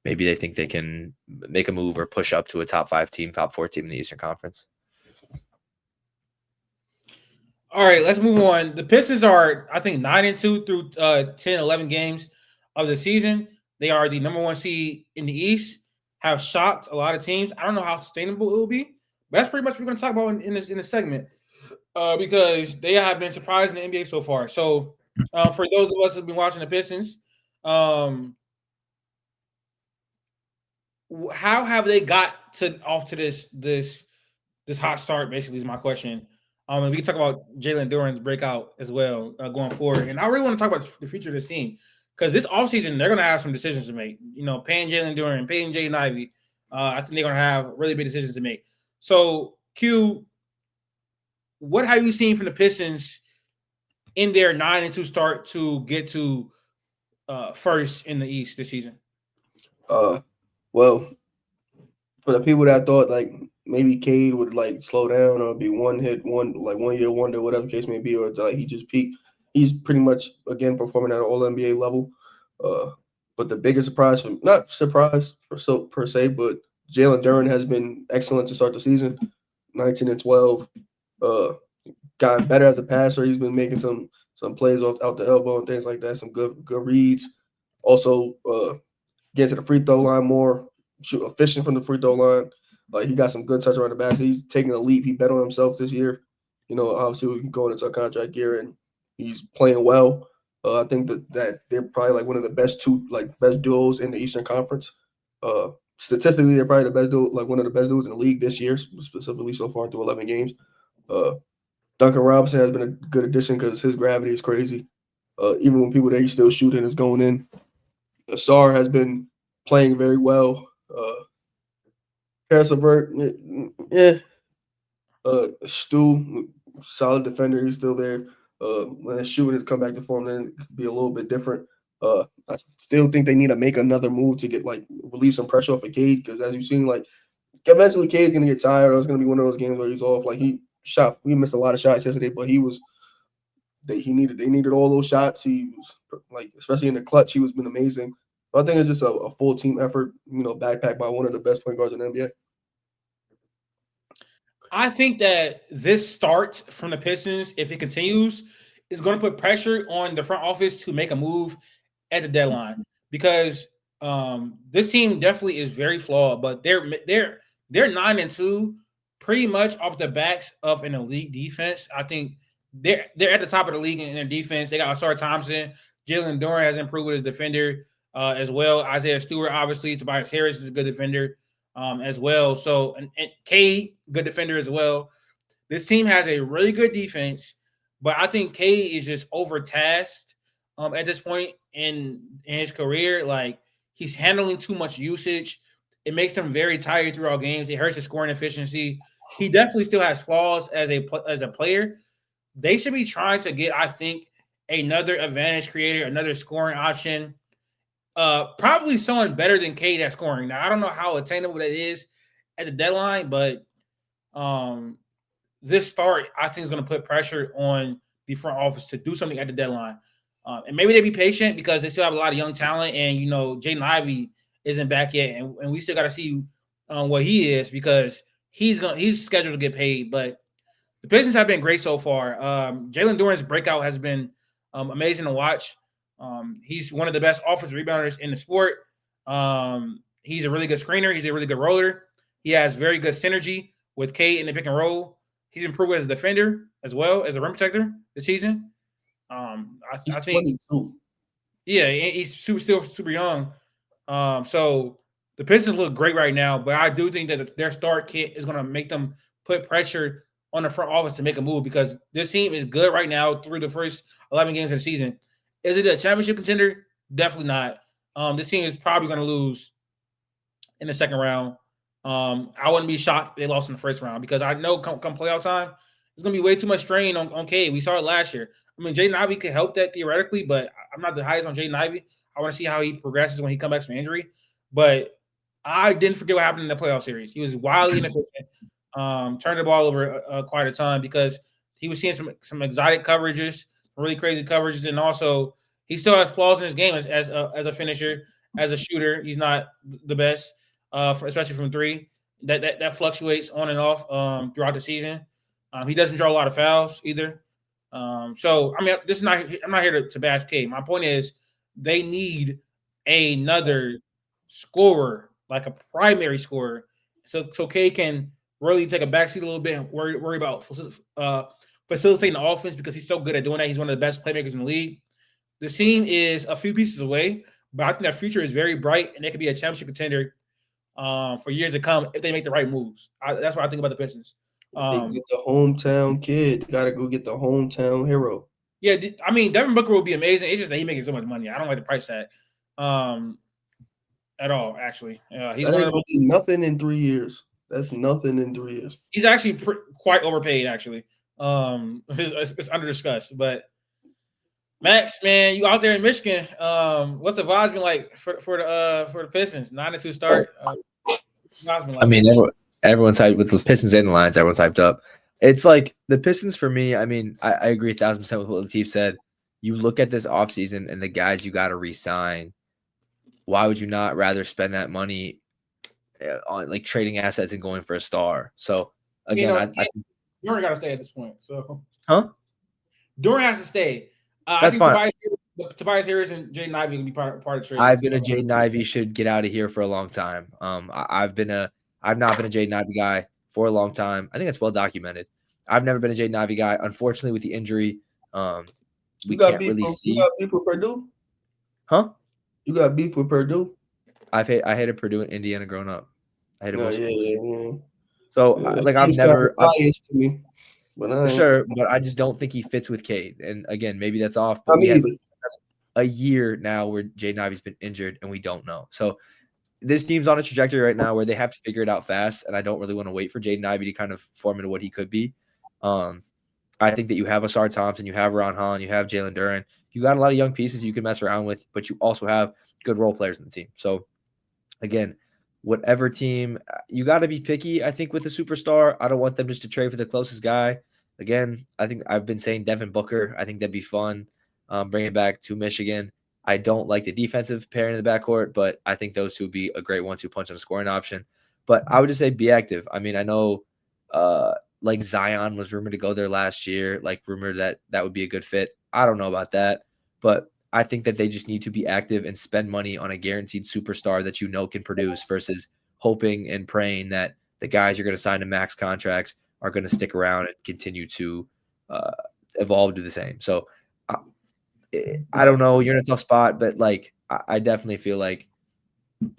maybe they think they can make a move or push up to a top 5 team, top 4 team in the Eastern Conference. All right, let's move on. The Pistons are, I think, 9-2 through 10, 11 games of the season. They are the number 1 seed in the East, have shocked a lot of teams. I don't know how sustainable it will be, but that's pretty much what we're going to talk about in this segment because they have been surprising the NBA so far. So for those of us who have been watching the Pistons, how have they got off to this hot start, basically, is my question. And we can talk about Jalen Duren's breakout as well going forward. And I really want to talk about the future of this team because this offseason, they're going to have some decisions to make. Paying Jalen Duren, paying Jaden Ivey. I think they're going to have really big decisions to make. So, Q, what have you seen from the Pistons in their 9-2 start to get to first in the East this season? Well, for the people that thought like maybe Cade would like slow down or be one year wonder, whatever the case may be, or like he just peaked. He's pretty much again performing at an all NBA level. But the biggest surprise, not surprise per se, but Jalen Duren has been excellent to start the season. 19-12. Gotten better as a passer. He's been making some plays out the elbow and things like that. Some good reads. Also, getting to the free throw line more. Efficient from the free throw line. Like he got some good touch around the basket. He's taking a leap. He bet on himself this year. Obviously we're going into a contract year and he's playing well. I think that they're probably like one of the best duos in the Eastern Conference. Statistically, they're probably the best duo, like one of the best duos in the league this year, specifically so far through 11 games. Duncan Robinson has been a good addition because his gravity is crazy. Even when people that he's still shooting is going in. Asar has been playing very well. Harrison Ja, Stu, solid defender, he's still there. When the shooting has come back to form, then it could be a little bit different. I still think they need to make another move to get relieve some pressure off of Cade, because as you've seen, eventually Cade's gonna get tired, or it's gonna be one of those games where he's off. We missed a lot of shots yesterday, but they needed all those shots. He was especially in the clutch, he was been amazing. But I think it's just a full team effort, backpacked by one of the best point guards in the NBA. I think that this start from the Pistons, if it continues, is going to put pressure on the front office to make a move at the deadline, because this team definitely is very flawed, but they're 9-2, pretty much off the backs of an elite defense. I think they're at the top of the league in their defense. They got Asar Thompson, Jalen Duren has improved as defender as well. Isaiah Stewart, obviously, Tobias Harris is a good defender as well. So, and Cade, good defender as well. This team has a really good defense, but I think Cade is just overtasked at this point in his career. He's handling too much usage. It makes him very tired throughout games. It hurts his scoring efficiency. He definitely still has flaws as a player. They should be trying to get, I think, another advantage creator, another scoring option. Probably someone better than Cade at scoring. Now, I don't know how attainable that is at the deadline, but this start, I think, is going to put pressure on the front office to do something at the deadline. And maybe they be patient because they still have a lot of young talent, and Jaden Ivey isn't back yet, and we still got to see what he is, because he's scheduled to get paid. But the Pistons have been great so far. Jalen Duren's breakout has been amazing to watch. He's one of the best offensive rebounders in the sport. He's a really good screener. He's a really good roller. He has very good synergy with Cade in the pick and roll. He's improved as a defender as well as a rim protector this season. I think 22. Yeah, he's still super young. So the Pistons look great right now, but I do think that their start kit is going to make them put pressure on the front office to make a move, because this team is good right now through the first 11 games of the season. Is it a championship contender? Definitely not. This team is probably going to lose in the second round. I wouldn't be shocked if they lost in the first round, because I know come playoff time, there's going to be way too much strain on Cade. We saw it last year. I mean, Jaden Ivey could help that theoretically, but I'm not the highest on Jaden Ivey. I want to see how he progresses when he comes back from injury. But I didn't forget what happened in the playoff series. He was wildly inefficient, turned the ball over quite a ton, because he was seeing some exotic coverages, really crazy coverages, and also he still has flaws in his game as a finisher, as a shooter. He's not the best, especially from three. That fluctuates on and off throughout the season. He doesn't draw a lot of fouls either. So I mean, I'm not here to bash Cade. My point is, they need another scorer, like a primary scorer, so Cade can really take a backseat a little bit and worry about facilitating the offense, because he's so good at doing that. He's one of the best playmakers in the league. The team is a few pieces away, but I think their future is very bright, and they could be a championship contender for years to come if they make the right moves. That's what I think about the Pistons. They get the hometown kid. Got to go get the hometown hero. Yeah, I mean, Devin Booker will be amazing. It's just that he's making so much money. I don't like the price tag at all, actually. He's gonna do nothing in 3 years. That's nothing in 3 years. He's actually quite overpaid, actually. It's under discussed. But Max, man, you out there in Michigan. What's the vibes been like for the Pistons? 9-2 start. I mean, everyone's hyped with the Pistons and the Lions. Everyone's hyped up. It's like the Pistons for me. I mean, I agree 1,000% with what Latif said. You look at this offseason and the guys you got to re-sign. Why would you not rather spend that money on like trading assets and going for a star? So again, I think Duren got to stay at this point. So, Duren has to stay. That's fine. Tobias Harris and Jaden Ivey can be part of the trade. I've been a Jaden Ivey should get out of here for a long time. I've not been a Jaden Ivey guy for a long time. I think it's well documented. I've never been a Jaden Ivey guy. Unfortunately, with the injury, we can't really see. You got beef with Purdue? Huh? You got beef with Purdue? I hated Purdue and Indiana growing up. I hated both schools. Yeah. So I've never biased to me. But sure, but I just don't think he fits with Cade. And again, maybe that's off. But we have a year now where Jaden Ivey's been injured and we don't know. So this team's on a trajectory right now where they have to figure it out fast. And I don't really want to wait for Jaden Ivey to kind of form into what he could be. I think that you have Asar Thompson, you have Ron Holland, you have Jalen Duren. You got a lot of young pieces you can mess around with, but you also have good role players in the team. So again, whatever team, you got to be picky, I think, with a superstar. I don't want them just to trade for the closest guy. Again, I think I've been saying Devin Booker. I think that'd be fun. Bring it back to Michigan. I don't like the defensive pairing in the backcourt, but I think those two would be a great 1-2 punch on a scoring option. But I would just say be active. I mean, I know like Zion was rumored to go there last year, like rumored that that would be a good fit. I don't know about that, but I think that they just need to be active and spend money on a guaranteed superstar that you know can produce versus hoping and praying that the guys you're going to sign to max contracts are going to stick around and continue to evolve to the same. So I don't know. You're in a tough spot, but like I definitely feel like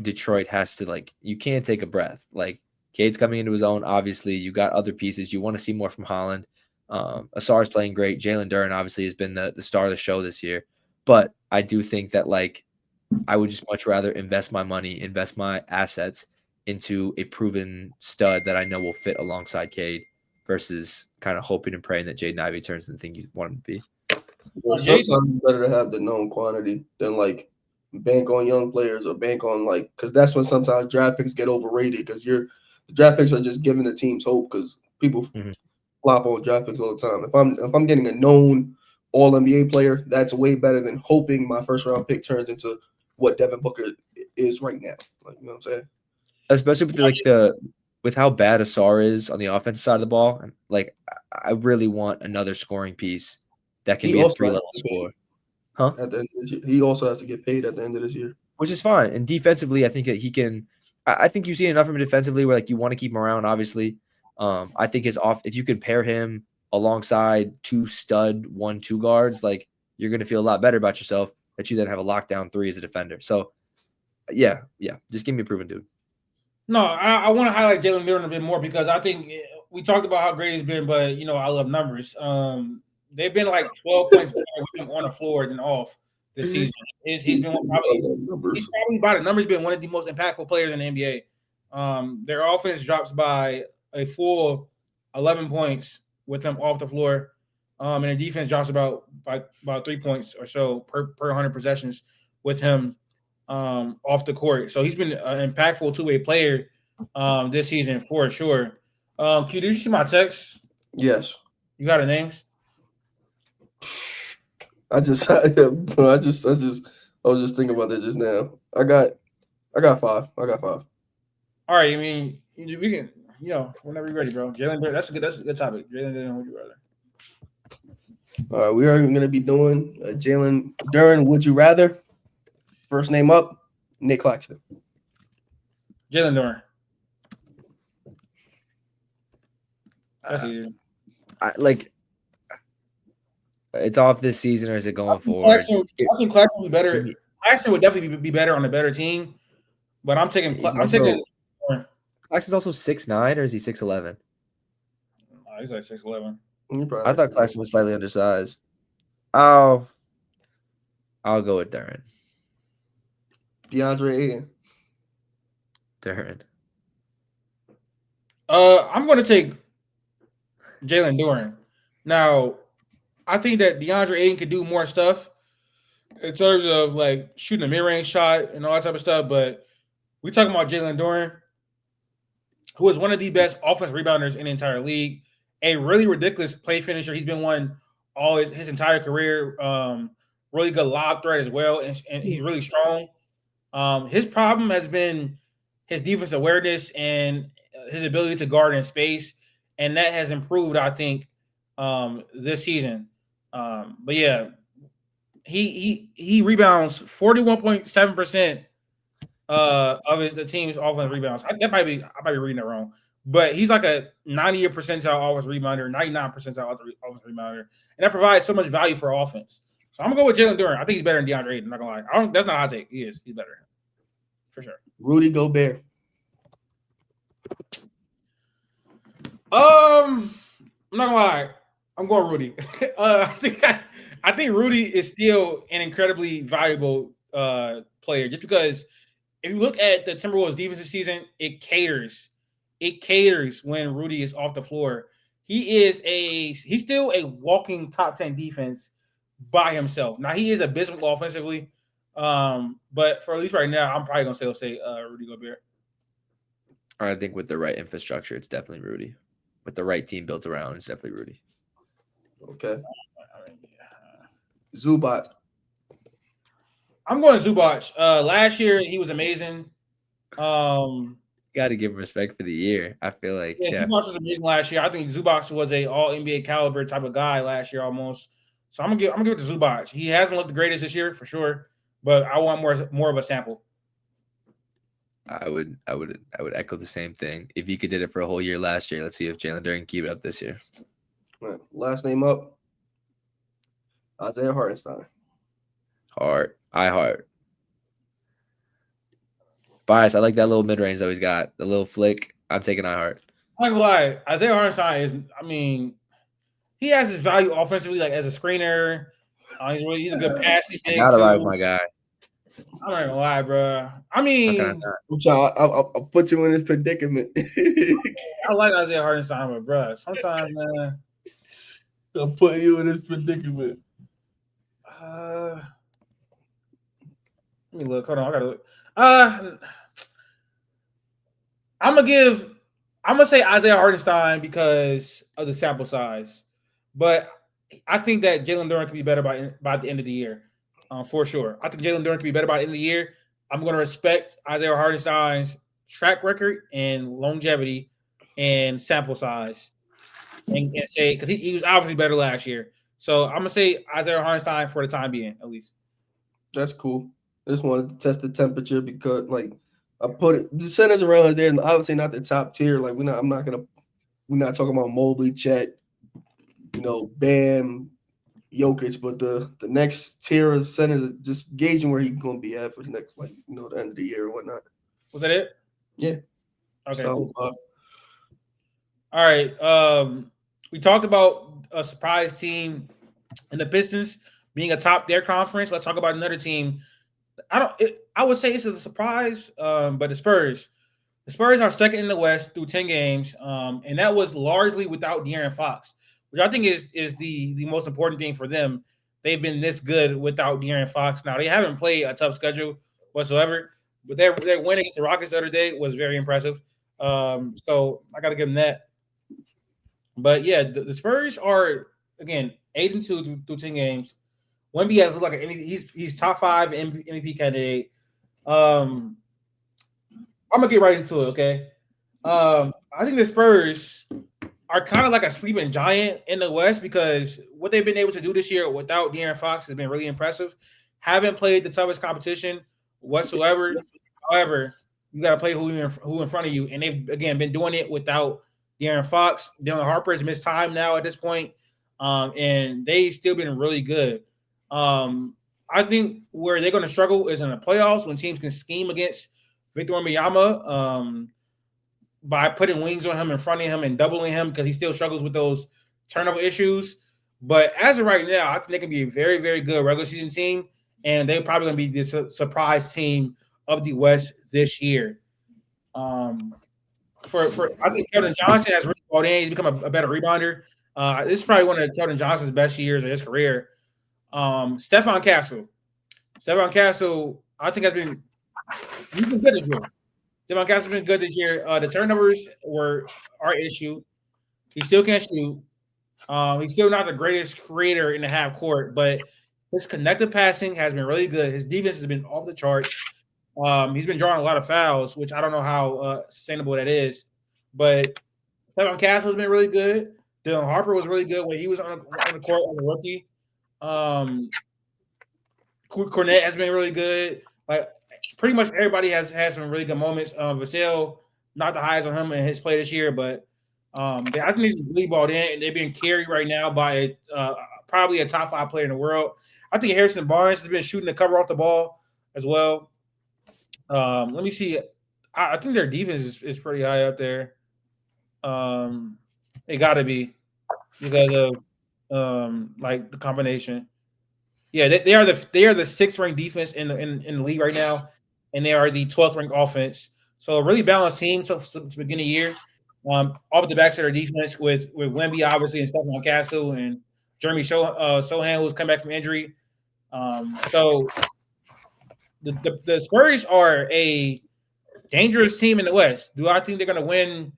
Detroit has to, like, you can't take a breath. Like Cade's coming into his own. Obviously, you got other pieces. You want to see more from Holland. Asar's playing great. Jalen Duren obviously has been the star of the show this year. But I do think that, like, I would just much rather invest my money, invest my assets into a proven stud that I know will fit alongside Cade versus kind of hoping and praying that Jaden Ivey turns into the thing you want him to be. Well, sometimes it's better to have the known quantity than like bank on young players or bank on like, because that's when sometimes draft picks get overrated because the draft picks are just giving the teams hope because people flop on draft picks all the time. If I'm getting a known All NBA player, that's way better than hoping my first round pick turns into what Devin Booker is right now. Like, you know what I'm saying? Especially with with how bad Asar is on the offensive side of the ball. Like, I really want another scoring piece that can be a 3-level score. Huh? At the end of this year. He also has to get paid at the end of this year. Which is fine. And defensively, I think that he can – I think you see enough of him defensively where, like, you want to keep him around, obviously. I think if you can pair him alongside 2 stud 1-2 guards, like, you're going to feel a lot better about yourself that you then have a lockdown 3 as a defender. So, yeah. Just give me a proven dude. No, I want to highlight Jalen Duren a bit more because I think we talked about how great he's been, but, you know, I love numbers. They've been like 12 points better with him on the floor than off this season. He's been probably by the numbers been one of the most impactful players in the NBA. Their offense drops by a full 11 points with him off the floor, and their defense drops about 3 points or so per 100 possessions with him off the court. So he's been an impactful two-way player this season for sure. Q, did you see my text? Yes. You got the names? I was just thinking about that just now. I got 5. All right. I mean, we can, you know, whenever you're ready, bro. Jalen Duren, that's a good topic. Jalen Duren, would you rather? All right, we are going to be doing Jalen Duren. Would you rather? First name up, Nick Claxton. Jalen Duren. That's easy. It's off this season, or is it going forward? I think Claxton would be better. Claxton would definitely be better on a better team, but I'm taking. Claxton's also 6'9", or is he 6'11"? He's like 6'11". I thought Claxton was slightly undersized. I'll go with Duren. DeAndre Ayton. Duren. I'm going to take Jalen Duren. Now, I think that DeAndre Ayton could do more stuff in terms of like shooting a mid-range shot and all that type of stuff. But we're talking about Jalen Duren, who is one of the best offensive rebounders in the entire league, a really ridiculous play finisher. He's been one all his entire career. Really good lob threat as well, and he's really strong. His problem has been his defense awareness and his ability to guard in space, and that has improved, I think, this season. But yeah, he rebounds 41.7% of the team's offensive rebounds. I might be reading that wrong, but he's like a 90th percentile offensive rebounder, 99 percentile offensive rebounder, and that provides so much value for offense. So I'm gonna go with Jalen Duren. I think he's better than DeAndre Ayton. I'm not gonna lie. That's not a hot take. He's better for sure. Rudy Gobert. I'm not gonna lie. I'm going Rudy. I think Rudy is still an incredibly valuable player, just because if you look at the Timberwolves defense this season, it caters when Rudy is off the floor. he's still a walking top 10 defense by himself. Now he is abysmal offensively, but for at least right now, I'm probably gonna say Rudy Gobert. I think with the right infrastructure, it's definitely Rudy. With the right team built around, it's definitely Rudy. Okay. Zubac. I'm going Zubac. Last year he was amazing. Got to give him respect for the year. I feel like Zubac was amazing last year. I think Zubac was a All NBA caliber type of guy last year almost. So I'm gonna give it to Zubac. He hasn't looked the greatest this year for sure, but I want more of a sample. I would echo the same thing. If he could did it for a whole year last year, let's see if Jalen Duren can keep it up this year. Right. Last name up. Isaiah Hartenstein. Heart. Bias. I like that little mid range that he's got. The little flick. I'm taking Heart. I'm not gonna lie. Isaiah Hartenstein is. I mean, he has his value offensively, like as a screener. He's a good passing big. Gotta ride my guy. I'm not gonna lie, bro. I mean, I'll put you in this predicament. I like Isaiah Hartenstein, but bro, sometimes, man, I'll put you in this predicament. Let me look. Hold on, I gotta look. I'm gonna say Isaiah Hartenstein because of the sample size, but I think that Jalen Duren can be better by the end of the year, for sure. I think Jalen Duren can be better by the end of the year. I'm gonna respect Isaiah Hartenstein's track record and longevity and sample size, and say because he was obviously better last year. So I'm gonna say Isaiah Hartenstein for the time being, at least. That's cool. I just wanted to test the temperature because, like, I put it the centers around there, and obviously not the top tier. Like, we're not talking about Mobley, Chet, Bam, Jokic, but the next tier of centers, just gauging where he's going to be at for the next, the end of the year or whatnot. Was that it? Yeah. Okay. Solid. All right. We talked about a surprise team in the Pistons being atop their conference. Let's talk about another team. I would say this is a surprise, but the Spurs. The Spurs are second in the West through 10 games, and that was largely without De'Aaron Fox, which I think is the most important thing for them. They've been this good without De'Aaron Fox. Now, they haven't played a tough schedule whatsoever, but their win against the Rockets the other day was very impressive. So I got to give them that. But, yeah, the Spurs are, again, 8-2 through 10 games. Wemby has looked like he's top 5 MVP candidate. I'm gonna get right into it, okay? I think the Spurs are kind of like a sleeping giant in the West because what they've been able to do this year without De'Aaron Fox has been really impressive. Haven't played the toughest competition whatsoever. However, you got to play who in front of you, and they've again been doing it without De'Aaron Fox. Dylan Harper has missed time now at this point, and they've still been really good. I think where they're going to struggle is in the playoffs when teams can scheme against Victor Wembanyama by putting wings on him in front of him and doubling him because he still struggles with those turnover issues. But as of right now, I think they can be a very, very good regular season team, and they're probably going to be the surprise team of the West this year. I think Keldon Johnson has really brought in. He's become a better rebounder. This is probably one of Keldon Johnson's best years of his career. Stephon Castle, I think he's been good this year. Stephon Castle's been good this year. The turnovers are an issue. He still can't shoot. He's still not the greatest creator in the half court, but his connected passing has been really good. His defense has been off the charts. He's been drawing a lot of fouls, which I don't know how sustainable that is. But Stephon Castle has been really good. Dylan Harper was really good when he was on the court as a rookie. Cornette has been really good. Like pretty much everybody has had some really good moments. Vassell, not the highest on him in his play this year, but I think he's really balled in, and they're being carried right now by probably a top 5 player in the world. I think Harrison Barnes has been shooting the cover off the ball as well. Let me see. I think their defense is pretty high up there. It got to be because of like the combination. Yeah, they are the 6th ranked defense in the league right now, and they are the 12th ranked offense. So a really balanced team to begin the year. Off the backs of their defense with Wemby obviously and Stephon Castle and Jeremy Sohan, who's come back from injury. So the Spurs are a dangerous team in the West. Do I think they're going to win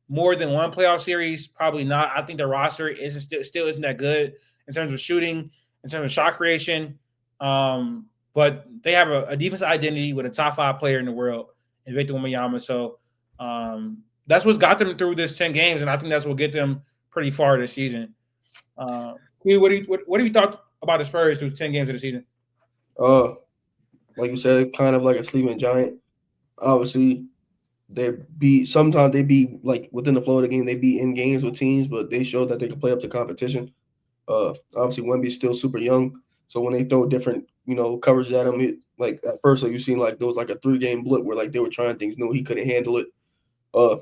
more than one playoff series? Probably not. I think their roster still isn't that good in terms of shooting, in terms of shot creation. But they have a defensive identity with a top 5 player in the world, in Victor Wembanyama. So that's what's got them through this 10 games, and I think that's what will get them pretty far this season. What do you thought about the Spurs through 10 games of the season? Like you said, kind of like a sleeping giant. Obviously, sometimes they beat like within the flow of the game, they beat in games with teams, but they showed that they can play up to competition. Obviously Wemby's still super young, so when they throw different, coverages at him, like at first, like you seen like there was like a 3-game blip where like they were trying things new, he couldn't handle it.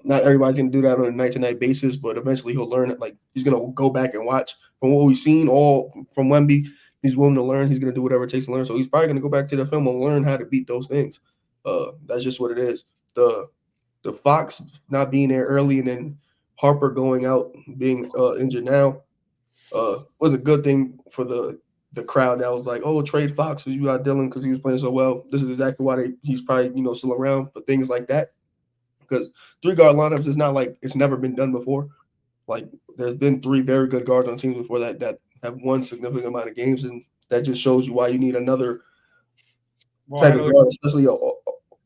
Not everybody's gonna do that on a night-to-night basis, but eventually he'll learn it. Like he's gonna go back and watch from what we've seen all from Wemby. He's willing to learn. He's gonna do whatever it takes to learn. So he's probably gonna go back to the film and learn how to beat those things. That's just what it is. The Fox not being there early and then Harper going out being injured now was a good thing for the crowd that was like, oh, trade Fox because you got Dylan because he was playing so well. This is exactly why he's probably still around for things like that. Because 3-guard lineups is not like it's never been done before. Like there's been 3 very good guards on teams before that have won significant amount of games, and that just shows you why you need another type of guard, especially an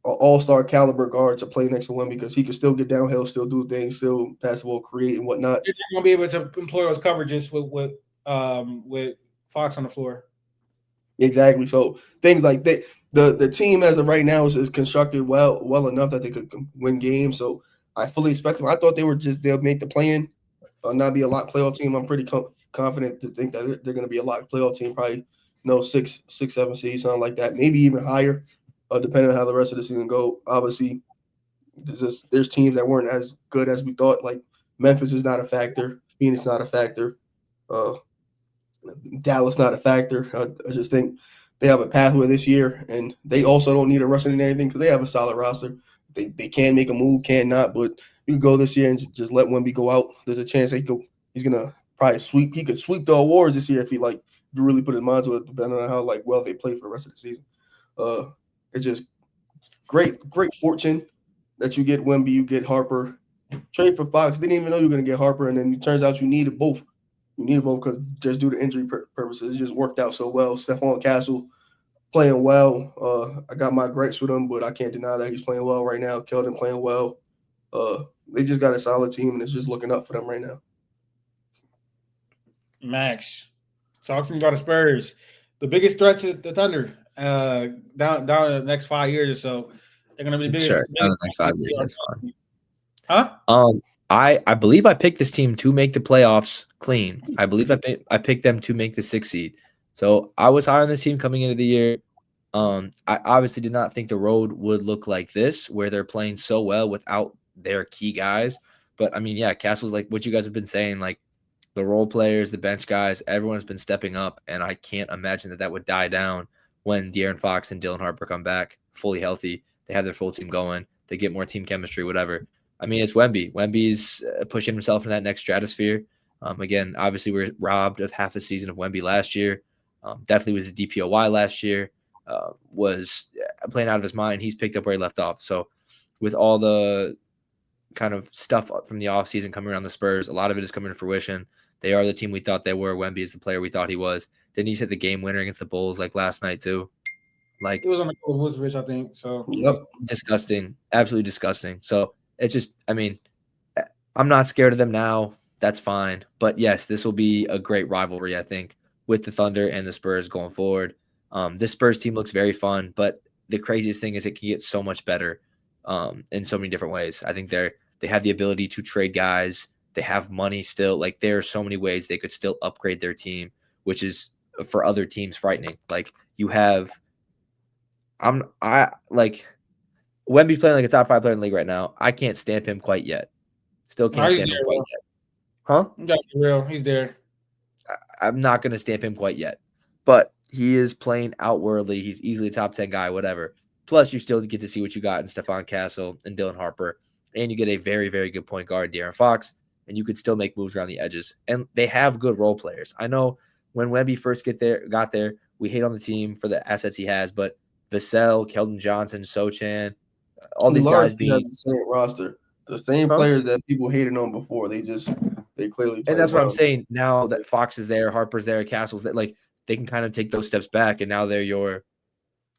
all-star caliber guard to play next to him because he can still get downhill, still do things, still pass the ball, create and whatnot. They're going to be able to employ those coverages with Fox on the floor. Exactly. So things like that. The team as of right now is constructed well enough that they could win games. So I fully expect them. I thought they'll make the play-in, not be a lock playoff team. I'm pretty confident to think that they're going to be a lock playoff team, probably 6, 7 seeds, something like that, maybe even higher, depending on how the rest of the season go. Obviously, there's teams that weren't as good as we thought. Like Memphis is not a factor, Phoenix not a factor, Dallas not a factor. I just think they have a pathway this year, and they also don't need to rush into anything because they have a solid roster. They can make a move, can not, but you can go this year and just let Wemby go out. There's a chance he's gonna probably sweep. He could sweep the awards this year if you really put his mind to it, depending on how well they play for the rest of the season. It's just great fortune that you get Wemby, you get Harper. Trade for Fox. Didn't even know you were gonna get Harper, and then it turns out you needed both. You needed both because just due to injury purposes, it just worked out so well. Stephon Castle playing well. I got my gripes with him, but I can't deny that he's playing well right now. Keldon playing well. They just got a solid team, and it's just looking up for them right now. Max, talk to me about the Spurs. The biggest threat to the Thunder down in the next 5 years or so. They're going to be the biggest. Sure, down the next 5 years. That's fine. Huh? I believe I picked this team to make the playoffs clean. I believe I picked them to make the 6th seed. So I was high on this team coming into the year. I obviously did not think the road would look like this, where they're playing so well without their key guys. But I mean, yeah, Castle's like what you guys have been saying, like the role players, the bench guys, everyone has been stepping up, and I can't imagine that would die down when De'Aaron Fox and Dylan Harper come back fully healthy. They have their full team going. They get more team chemistry, whatever. I mean, it's Wemby. Wemby's pushing himself in that next stratosphere. Again, obviously, we were robbed of half a season of Wemby last year. Definitely was the DPOY last year. Was playing out of his mind. He's picked up where he left off. So with all the kind of stuff from the offseason coming around the Spurs, a lot of it is coming to fruition. They are the team we thought they were. Wemby is the player we thought he was. Didn't he hit the game winner against the Bulls like last night too? Like it was on the Vucevic, I think. So yep, disgusting, absolutely disgusting. So it's just, I mean, I'm not scared of them now. That's fine. But yes, this will be a great rivalry, I think, with the Thunder and the Spurs going forward. This Spurs team looks very fun, but the craziest thing is it can get so much better in so many different ways. I think they have the ability to trade guys. They have money still. Like there are so many ways they could still upgrade their team, which is for other teams frightening. Like you have, Wemby's playing like a top 5 player in the league right now. I can't stamp him quite yet. Still can't stamp him quite yet. Huh? That's real. He's there. I'm not going to stamp him quite yet, but he is playing outwardly. He's easily a top 10 guy, whatever. Plus, you still get to see what you got in Stephon Castle and Dylan Harper. and you get a very, very good point guard, De'Aaron Fox, and you could still make moves around the edges. And they have good role players. I know when Wemby first got there, we hate on the team for the assets he has, but Vassell, Keldon Johnson, Sochan, all these guys Largely being has the same roster, the same huh? players that people hated on before. They clearly And play that's what I'm well. saying. Now that Fox is there, Harper's there, Castle's that like they can kind of take those steps back, and now they're your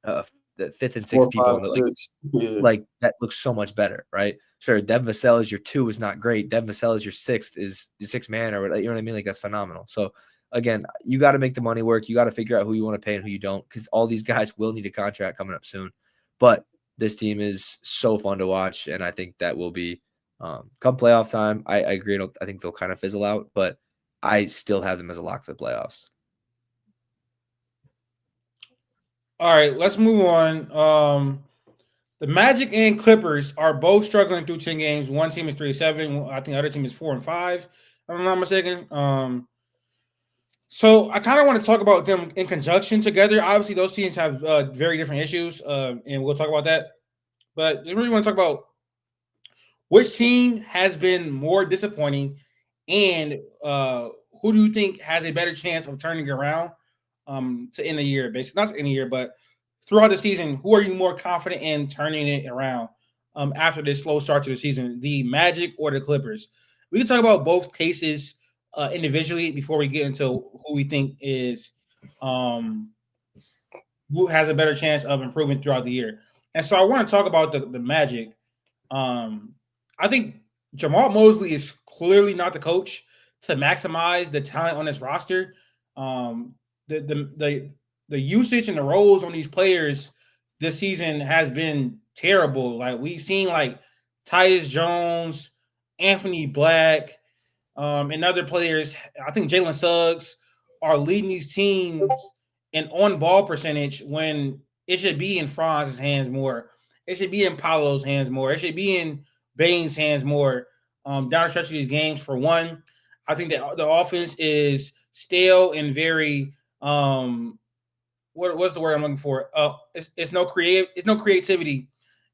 the fifth and 4, sixth people 5, on the 6. Yeah. like that looks so much better, right? Sure, Devin Vassell is your 2 is not great. Devin Vassell is your 6th is the 6th man or you know what I mean? Like that's phenomenal. So again, you got to make the money work. You got to figure out who you want to pay and who you don't, because all these guys will need a contract coming up soon. But this team is so fun to watch, and I think that will be come playoff time. I agree. I think they'll kind of fizzle out, but I still have them as a lock for the playoffs. All right, let's move on. The Magic and Clippers are both struggling through 10 games. One team is 3-7. I think the other team is 4-5. If I'm not mistaken. So I kind of want to talk about them in conjunction together. Obviously, those teams have very different issues, and we'll talk about that. But just really want to talk about which team has been more disappointing, and who do you think has a better chance of turning around to end the year? Basically, not to end the year, but throughout the season, who are you more confident in turning it around after this slow start to the season? The Magic or the Clippers? We can talk about both cases individually before we get into who we think is who has a better chance of improving throughout the year. And so I want to talk about the Magic. I think Jamal Mosley is clearly not the coach to maximize the talent on this roster. The usage and the roles on these players this season has been terrible. Like we've seen like Tyus Jones, Anthony Black, and other players. I think Jalen Suggs are leading these teams in on-ball percentage when it should be in Franz's hands more. It should be in Paolo's hands more. It should be in Bane's hands more down the stretch of these games. For one, I think that the offense is stale and very what's the word I'm looking for? It's no creativity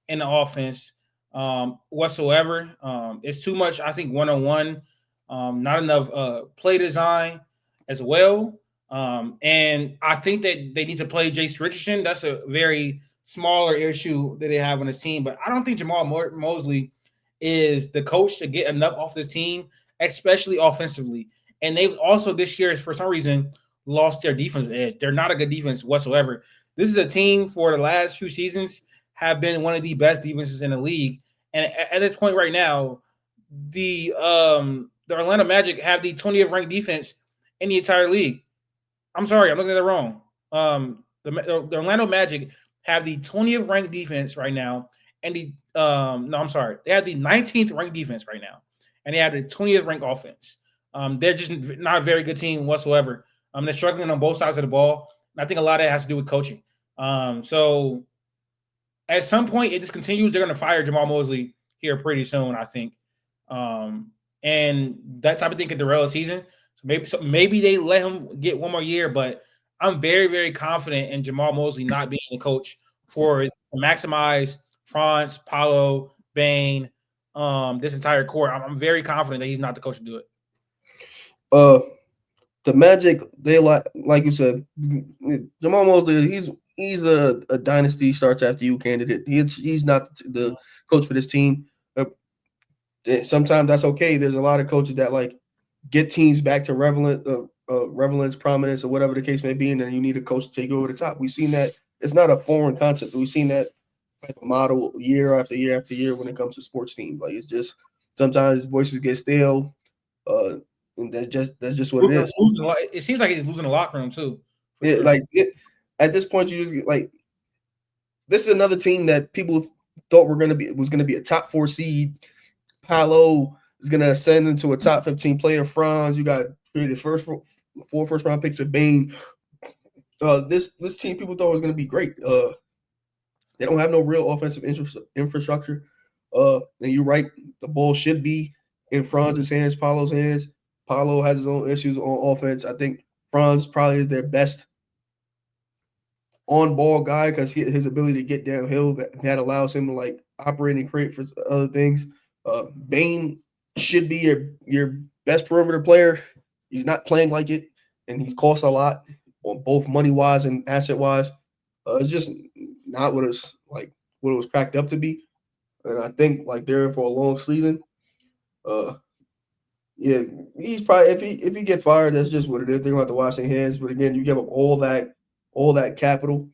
in the offense whatsoever. It's too much, I think, one-on-one. Not enough play design as well. And I think that they need to play Jace Richardson. That's a very smaller issue that they have on this team. But I don't think Jamal Mosley is the coach to get enough off this team, especially offensively. And they've also this year, for some reason, lost their defensive edge. They're not a good defense whatsoever. This is a team for the last few seasons have been one of the best defenses in the league. And at this point right now, the Orlando Magic have the 20th ranked defense in the entire league. I'm sorry, I'm looking at it wrong. The Orlando Magic have the 20th ranked defense right now, and they have the 19th ranked defense right now, and they have the 20th ranked offense. They're just not a very good team whatsoever. They're struggling on both sides of the ball. And I think a lot of it has to do with coaching. So at some point, it just continues. They're going to fire Jamal Mosley here pretty soon, I think. And that type of thing could derail a season. So maybe they let him get one more year, but I'm very, very confident in Jamal Mosley not being the coach to maximize Franz, Paolo, Bane, this entire core. I'm very confident that he's not the coach to do it. The Magic, they like you said, Jamal Mosley. He's a dynasty starts after you candidate. He's not the coach for this team. Sometimes that's okay. There's a lot of coaches that like get teams back to relevance, prominence, or whatever the case may be, and then you need a coach to take you over the top. We've seen that. It's not a foreign concept. We've seen that type of model year after year after year when it comes to sports teams. Like it's just sometimes voices get stale, and that's just what it is. It seems like he's losing the locker room too. Sure. At this point, you just like this is another team that people thought was gonna be a top 4 seed. Paolo is gonna ascend into a top 15 player. Franz, you got created 4 first round picks of Bane. This team people thought was gonna be great. They don't have no real offensive infrastructure. And you're right, the ball should be in Franz's hands, Paolo's hands. Paolo has his own issues on offense. I think Franz probably is their best on-ball guy because his ability to get downhill that allows him to like operate and create for other things. Bane should be your best perimeter player. He's not playing like it, and he costs a lot on both money wise and asset wise. It's just not what it was cracked up to be. And I think like they're in for a long season. Yeah, he's probably if he get fired, that's just what it is. They're gonna have to wash their hands. But again, you give up all that capital,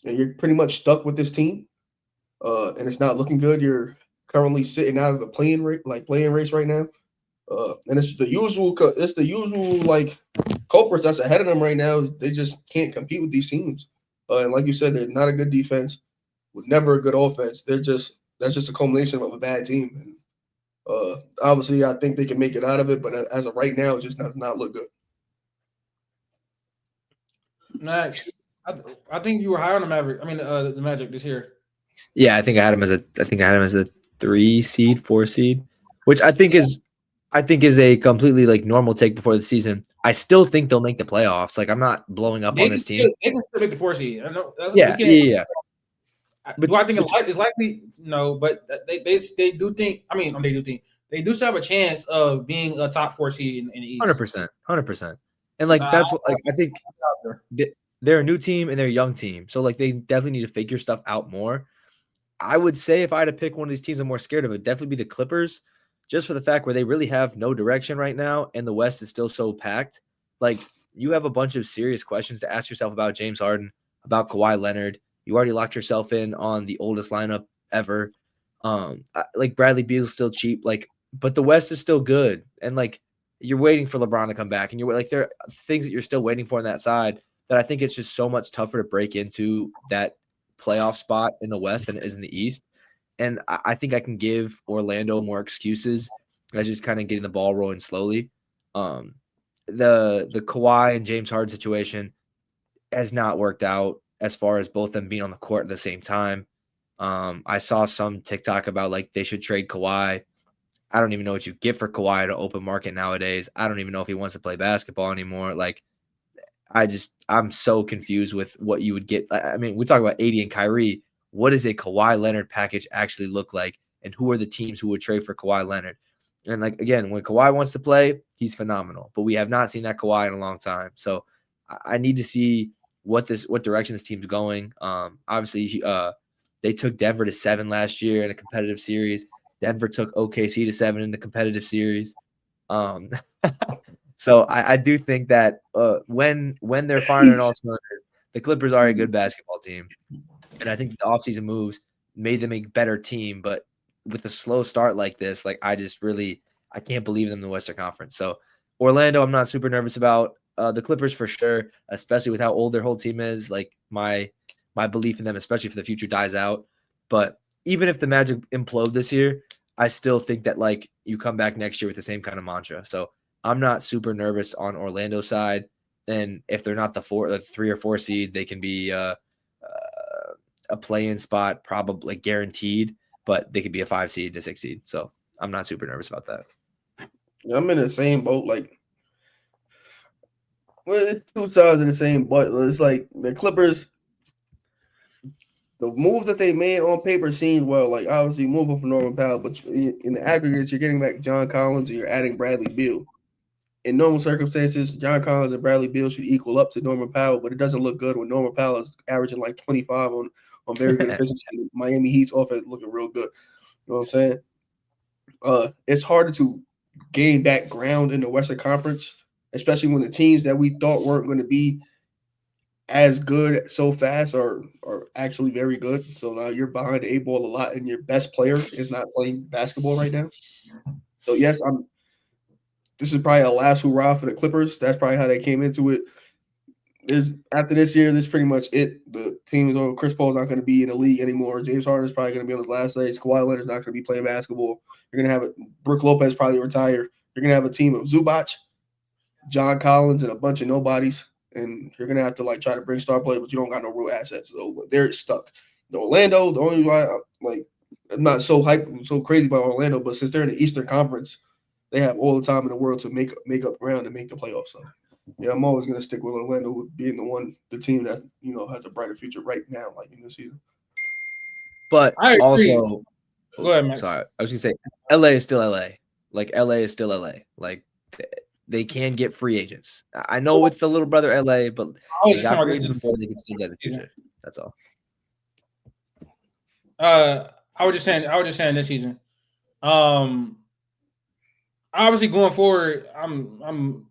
and you're pretty much stuck with this team. And it's not looking good. You're currently sitting out of the playing race right now. And it's the usual. It's the usual like culprits that's ahead of them right now. They just can't compete with these teams. And like you said, they're not a good defense, with never a good offense. That's just a culmination of a bad team. And, obviously, I think they can make it out of it, but as of right now, it just does not look good. Next, I think you were high on the Maverick. I mean, the Magic this year. Yeah, I think I had him as a 3 seed, 4 seed, which I think is a completely like normal take before the season. I still think they'll make the playoffs. Like I'm not blowing up on this team. They can still make the 4 seed. I know. Yeah. But do I think it's likely? No, but they do think. I mean, they do think they do still have a chance of being a top 4 seed in the East. 100%. And like that's what like I think they're a new team and they're a young team, so like they definitely need to figure stuff out more. I would say if I had to pick one of these teams I'm more scared of, it'd definitely be the Clippers, just for the fact where they really have no direction right now, and the West is still so packed. Like you have a bunch of serious questions to ask yourself about James Harden, about Kawhi Leonard. You already locked yourself in on the oldest lineup ever. Like Bradley Beal's still cheap, like, but the West is still good, and like you're waiting for LeBron to come back, and you're like there are things that you're still waiting for on that side that I think it's just so much tougher to break into that playoff spot in the West than it is in the East. And I think I can give Orlando more excuses as just kind of getting the ball rolling slowly. The Kawhi and James Harden situation has not worked out as far as both them being on the court at the same time. I saw some TikTok about like they should trade Kawhi. I don't even know what you get for Kawhi at an open market nowadays. I don't even know if he wants to play basketball anymore. Like I'm so confused with what you would get. I mean, we talk about AD and Kyrie. What does a Kawhi Leonard package actually look like? And who are the teams who would trade for Kawhi Leonard? And like, again, when Kawhi wants to play, he's phenomenal, but we have not seen that Kawhi in a long time. So I need to see what direction this team's going. Obviously they took Denver to 7 last year in a competitive series. Denver took OKC to 7 in a competitive series. So I do think that when they're firing on all cylinders, the Clippers are a good basketball team. And I think the offseason moves made them a better team. But with a slow start like this, like I can't believe them in the Western Conference. So Orlando, I'm not super nervous about. The Clippers for sure, especially with how old their whole team is. Like my belief in them, especially if the future dies out. But even if the Magic implode this year, I still think that like you come back next year with the same kind of mantra. So I'm not super nervous on Orlando's side. And if they're not the 3 or 4 seed, they can be a play-in spot, probably guaranteed, but they could be a 5 seed to 6 seed. So I'm not super nervous about that. I'm in the same boat. Like, well, it's two sides of the same boat. It's like the Clippers, the moves that they made on paper seemed well. Like, obviously moving for Norman Powell, but in the aggregate, you're getting back John Collins and you're adding Bradley Beal. In normal circumstances, John Collins and Bradley Beal should equal up to Norman Powell, but it doesn't look good when Norman Powell is averaging like 25 on very good efficiency. Miami Heat's offense looking real good. You know what I'm saying? It's harder to gain that ground in the Western Conference, especially when the teams that we thought weren't going to be as good so fast are actually very good. So now you're behind the 8 ball a lot, and your best player is not playing basketball right now. So yes, this is probably a last hurrah for the Clippers. That's probably how they came into it. After this year, this is pretty much it. The team is over. Chris Paul's not going to be in the league anymore. James Harden is probably going to be on his last legs. Kawhi Leonard's not going to be playing basketball. You're going to have Brook Lopez probably retire. You're going to have a team of Zubac, John Collins, and a bunch of nobodies. And you're going to have to like try to bring star players, but you don't got no real assets. So they're stuck. Orlando, the only why I'm not so crazy about Orlando, but since they're in the Eastern Conference, they have all the time in the world to make up ground and make the playoffs. So, yeah, I'm always going to stick with Orlando being the team that, has a brighter future right now, like in this season. But also, Go ahead, Max. Sorry, I was gonna say LA is still LA. Like LA is still LA. Like they can get free agents. I know it's the little brother LA, but they got free agents before they can still get in the future. That's all. I was just saying this season. Obviously going forward, I'm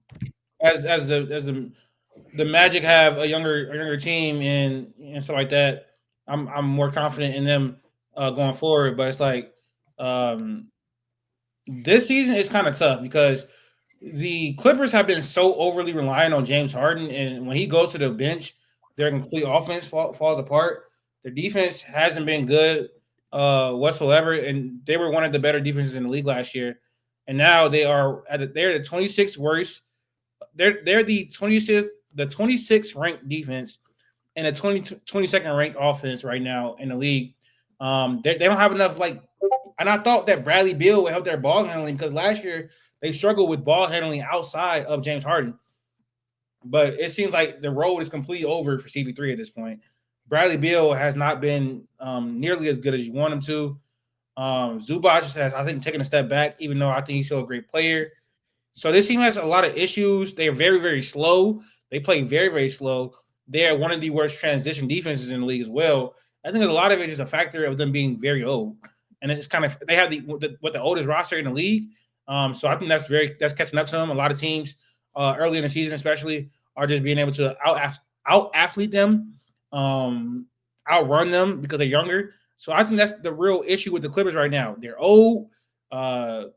as the Magic have a younger team and stuff like that. I'm more confident in them going forward. But it's like this season is kind of tough because the Clippers have been so overly reliant on James Harden, and when he goes to the bench, their complete offense falls apart. Their defense hasn't been good whatsoever, and they were one of the better defenses in the league last year. And now they're the 26th worst. They're the 26th ranked defense and the 22nd ranked offense right now in the league. They don't have enough and I thought that Bradley Beal would help their ball handling because last year they struggled with ball handling outside of James Harden. But it seems like the road is completely over for CP3 at this point. Bradley Beal has not been nearly as good as you want him to. Zubac has, I think, taken a step back, even though I think he's still a great player. So this team has a lot of issues. They're very, very slow. They play very, very slow. They're one of the worst transition defenses in the league as well. I think a lot of it is a factor of them being very old. And it's just kind of they have the oldest roster in the league. So I think that's catching up to them. A lot of teams early in the season, especially, are just being able to out athlete them, outrun them because they're younger. So I think that's the real issue with the Clippers right now. They're old. They're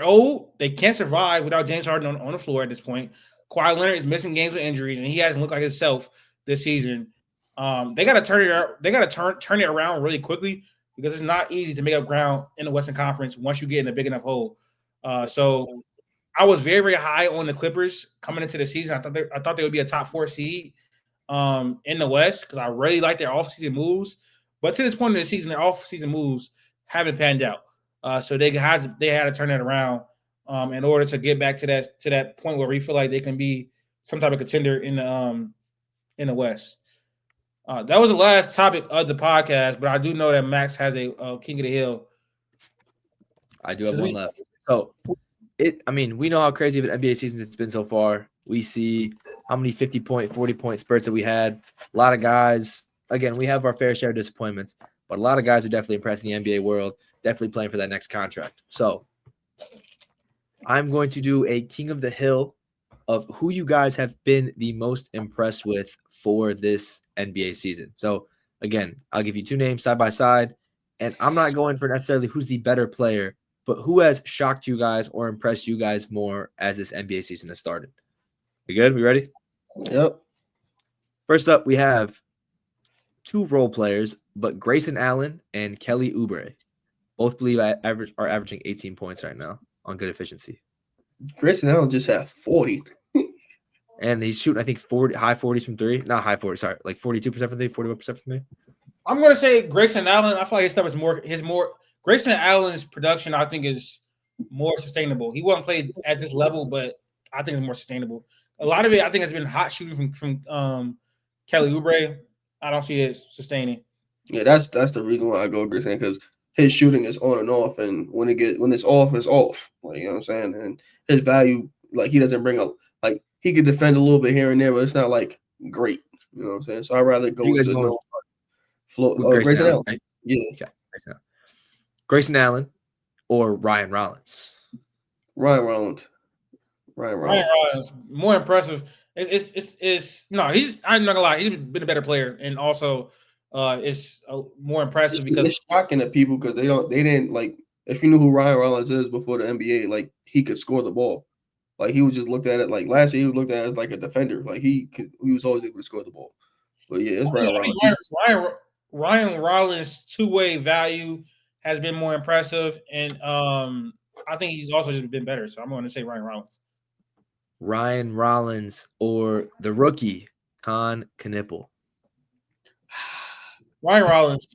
old. They can't survive without James Harden on the floor at this point. Kawhi Leonard is missing games with injuries, and he hasn't looked like himself this season. They got to turn it. They got to turn it around really quickly because it's not easy to make up ground in the Western Conference once you get in a big enough hole. So I was very, very high on the Clippers coming into the season. I thought they would be a top 4 seed in the West because I really like their offseason moves. But to this point in the season, their offseason moves haven't panned out. So they had to turn that around in order to get back to that point where we feel like they can be some type of contender in the West. That was the last topic of the podcast, but I do know that Max has a King of the Hill. I do have one left. So we know how crazy of an NBA season it's been so far. We see how many 50-point, 40-point spurts that we had. A lot of guys. Again, we have our fair share of disappointments, but a lot of guys are definitely impressed in the NBA world. Definitely playing for that next contract. So I'm going to do a King of the Hill of who you guys have been the most impressed with for this NBA season. So again, I'll give you 2 names side by side, and I'm not going for necessarily who's the better player, but who has shocked you guys or impressed you guys more as this NBA season has started. We good? We ready? Yep. First up, we have 2 role players, but Grayson Allen and Kelly Oubre. Both believe are averaging 18 points right now on good efficiency. Grayson Allen just had 40. And he's shooting, I think, high 40s from 3. Not high 40s, sorry. Like 42% from 3, 41% from 3. I'm going to say Grayson Allen. I feel like his stuff is more Grayson Allen's production, I think, is more sustainable. He wasn't played at this level, but I think it's more sustainable. A lot of it, I think, has been hot shooting from Kelly Oubre. I don't see it sustaining. Yeah, that's the reason why I go Grayson, because his shooting is on and off, and when it's off, it's off. Like, you know what I'm saying? And his value, like, he doesn't bring up, like, he could defend a little bit here and there, but it's not like great. You know what I'm saying? So I'd rather go with the Grayson Allen. Allen. Yeah. Okay. Grayson Allen or Ryan Rollins? Ryan Rollins more impressive. I'm not gonna lie, he's been a better player, and also it's more impressive because it's shocking to people because they didn't like, if you knew who Ryan Rollins is before the NBA, like, he could score the ball. Like, he was just looked at it like last year he was looked at as like a defender. Like, he was always able to score the ball. But yeah, it's Ryan Rollins. Ryan Rollins' two-way value has been more impressive, and I think he's also just been better. So I'm going to say Ryan Rollins. Ryan Rollins or the rookie Con Knipple? Ryan Rollins.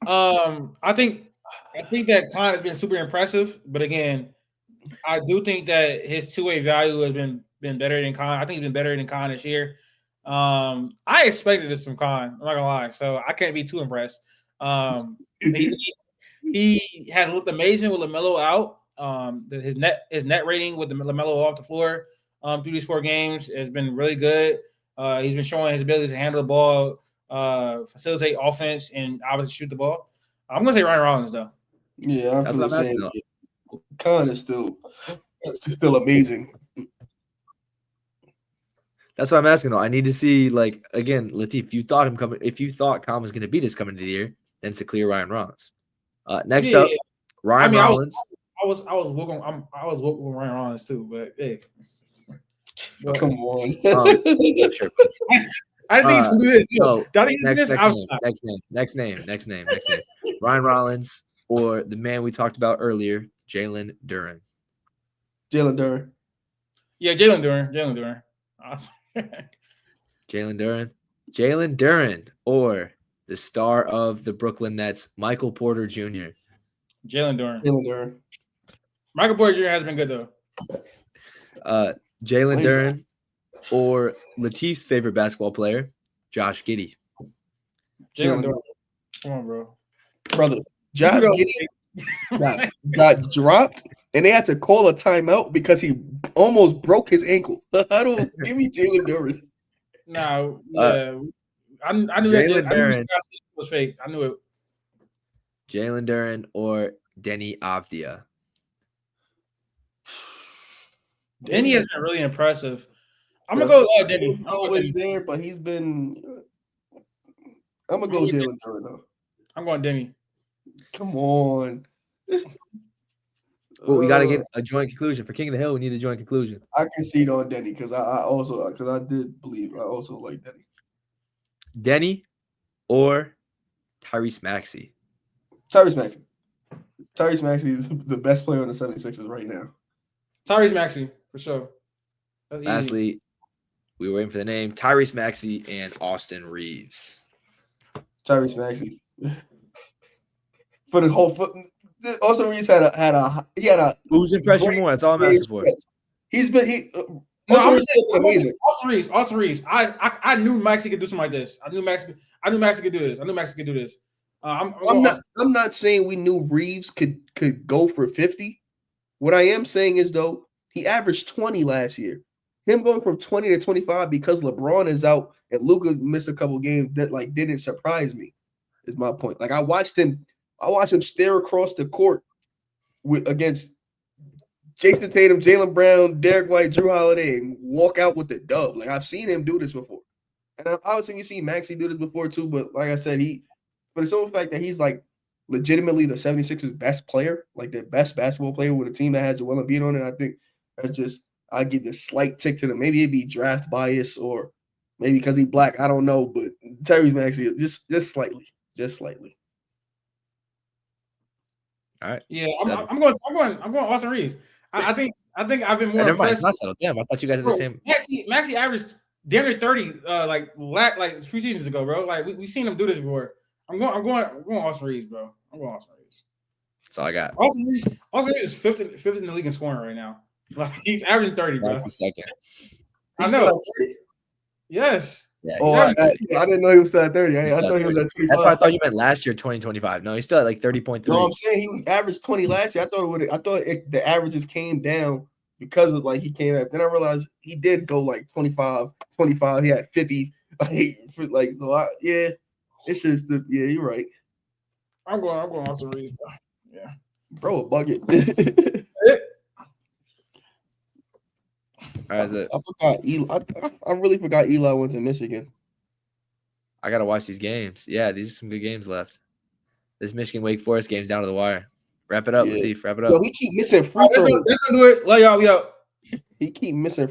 I think that Con has been super impressive, but again, I do think that his two-way value has been better than Con. I think he's been better than Con this year. I expected this from Con. I'm not gonna lie, so I can't be too impressed. He has looked amazing with LaMelo out. His net rating with the LaMelo off the floor through these 4 games has been really good. He's been showing his ability to handle the ball, facilitate offense, and obviously shoot the ball. I'm gonna say Ryan Rollins though. Yeah, That's what I'm asking. Khan is still amazing. That's what I'm asking though. I need to see, like, again, Latif, if you thought Khan was going to be this coming into the year, then it's a clear Ryan Rollins. Next up, Ryan Rollins. I was looking with Ryan Rollins too, but hey. Come on. Sure. I think he's gonna do this. So Next name. Ryan Rollins or the man we talked about earlier, Jalen Duren. Jalen Duren. Yeah, Jalen Duren. Jalen Duren or the star of the Brooklyn Nets, Michael Porter Jr. Jalen Duren. Michael Porter Jr. has been good though. Jalen Duren or Latif's favorite basketball player, Josh Giddey. Jalen Duren. Come on, bro. Brother, Josh Giddey got dropped, and they had to call a timeout because he almost broke his ankle. Give me Jalen Duren. No, yeah. I knew that was fake. I knew it. Jalen Duren or Denny Avdia. Denny has been really impressive. I'm gonna go Denny. He's always there, but he's been. I'm gonna go Jalen Duren though. I'm going Denny. Come on. Well, we got to get a joint conclusion for King of the Hill. We need a joint conclusion. I concede on Denny because I did believe I also like Denny. Denny or Tyrese Maxey. Tyrese Maxey is the best player on the 76ers right now. Tyrese Maxey for sure. Lastly, we were waiting for the name Tyrese Maxey and Austin Reeves. Tyrese Maxey. For the whole Austin Reeves had a who's impressed you more? That's all I'm asking for. Austin Reeves. I knew Maxey could do something like this. I knew Maxey could do this. I'm not saying we knew Reeves could go for 50. What I am saying is though, he averaged 20 last year. Him going from 20 to 25 because LeBron is out and Luka missed a couple games that like didn't surprise me. Is my point. Like I watched him stare across the court against Jason Tatum, Jaylen Brown, Derek White, Drew Holiday, and walk out with the dub. Like I've seen him do this before, and obviously we've seen Maxey do this before too. But like I said, but it's the fact that he's like legitimately the 76ers best player, like the best basketball player with a team that has Joel Embiid on it. I think that's just I give this slight tick to them. Maybe it'd be draft bias or maybe because he's black. I don't know, but Tyrese Maxey just slightly. All right. Yeah, I'm going Austin Reeves. I think I've been more impressed. It's not settled. Damn, I thought you guys had the same. Maxey averaged damn near 30 like a few seasons ago, bro. Like we seen him do this before. I'm going Austin Reeves, bro. I'm going Austin Reeves. That's all I got. Austin Reeves is fifth in the league in scoring right now. Like he's averaging 30, bro. That's the second. I know. Yes. Yeah, I didn't know he was still at 30. I thought he was at 25. That's why I thought you meant last year, 2025. No, he's still at like 30.3. No, I'm saying he averaged 20 last year. I thought the averages came down because of like he came up. Then I realized he did go like 25. He had 50. Like a lot. Yeah, it's just you're right. I'm going Austin Reeves, bro. Yeah, bro, a bucket. All right, I forgot Eli. I really forgot Eli went to Michigan. I gotta watch these games. Yeah, these are some good games left. This Michigan Wake Forest game's down to the wire. Wrap it up, Latif. Wrap it up. Yo, he keep missing free throws. Let's do it. Lay y'all. He keep missing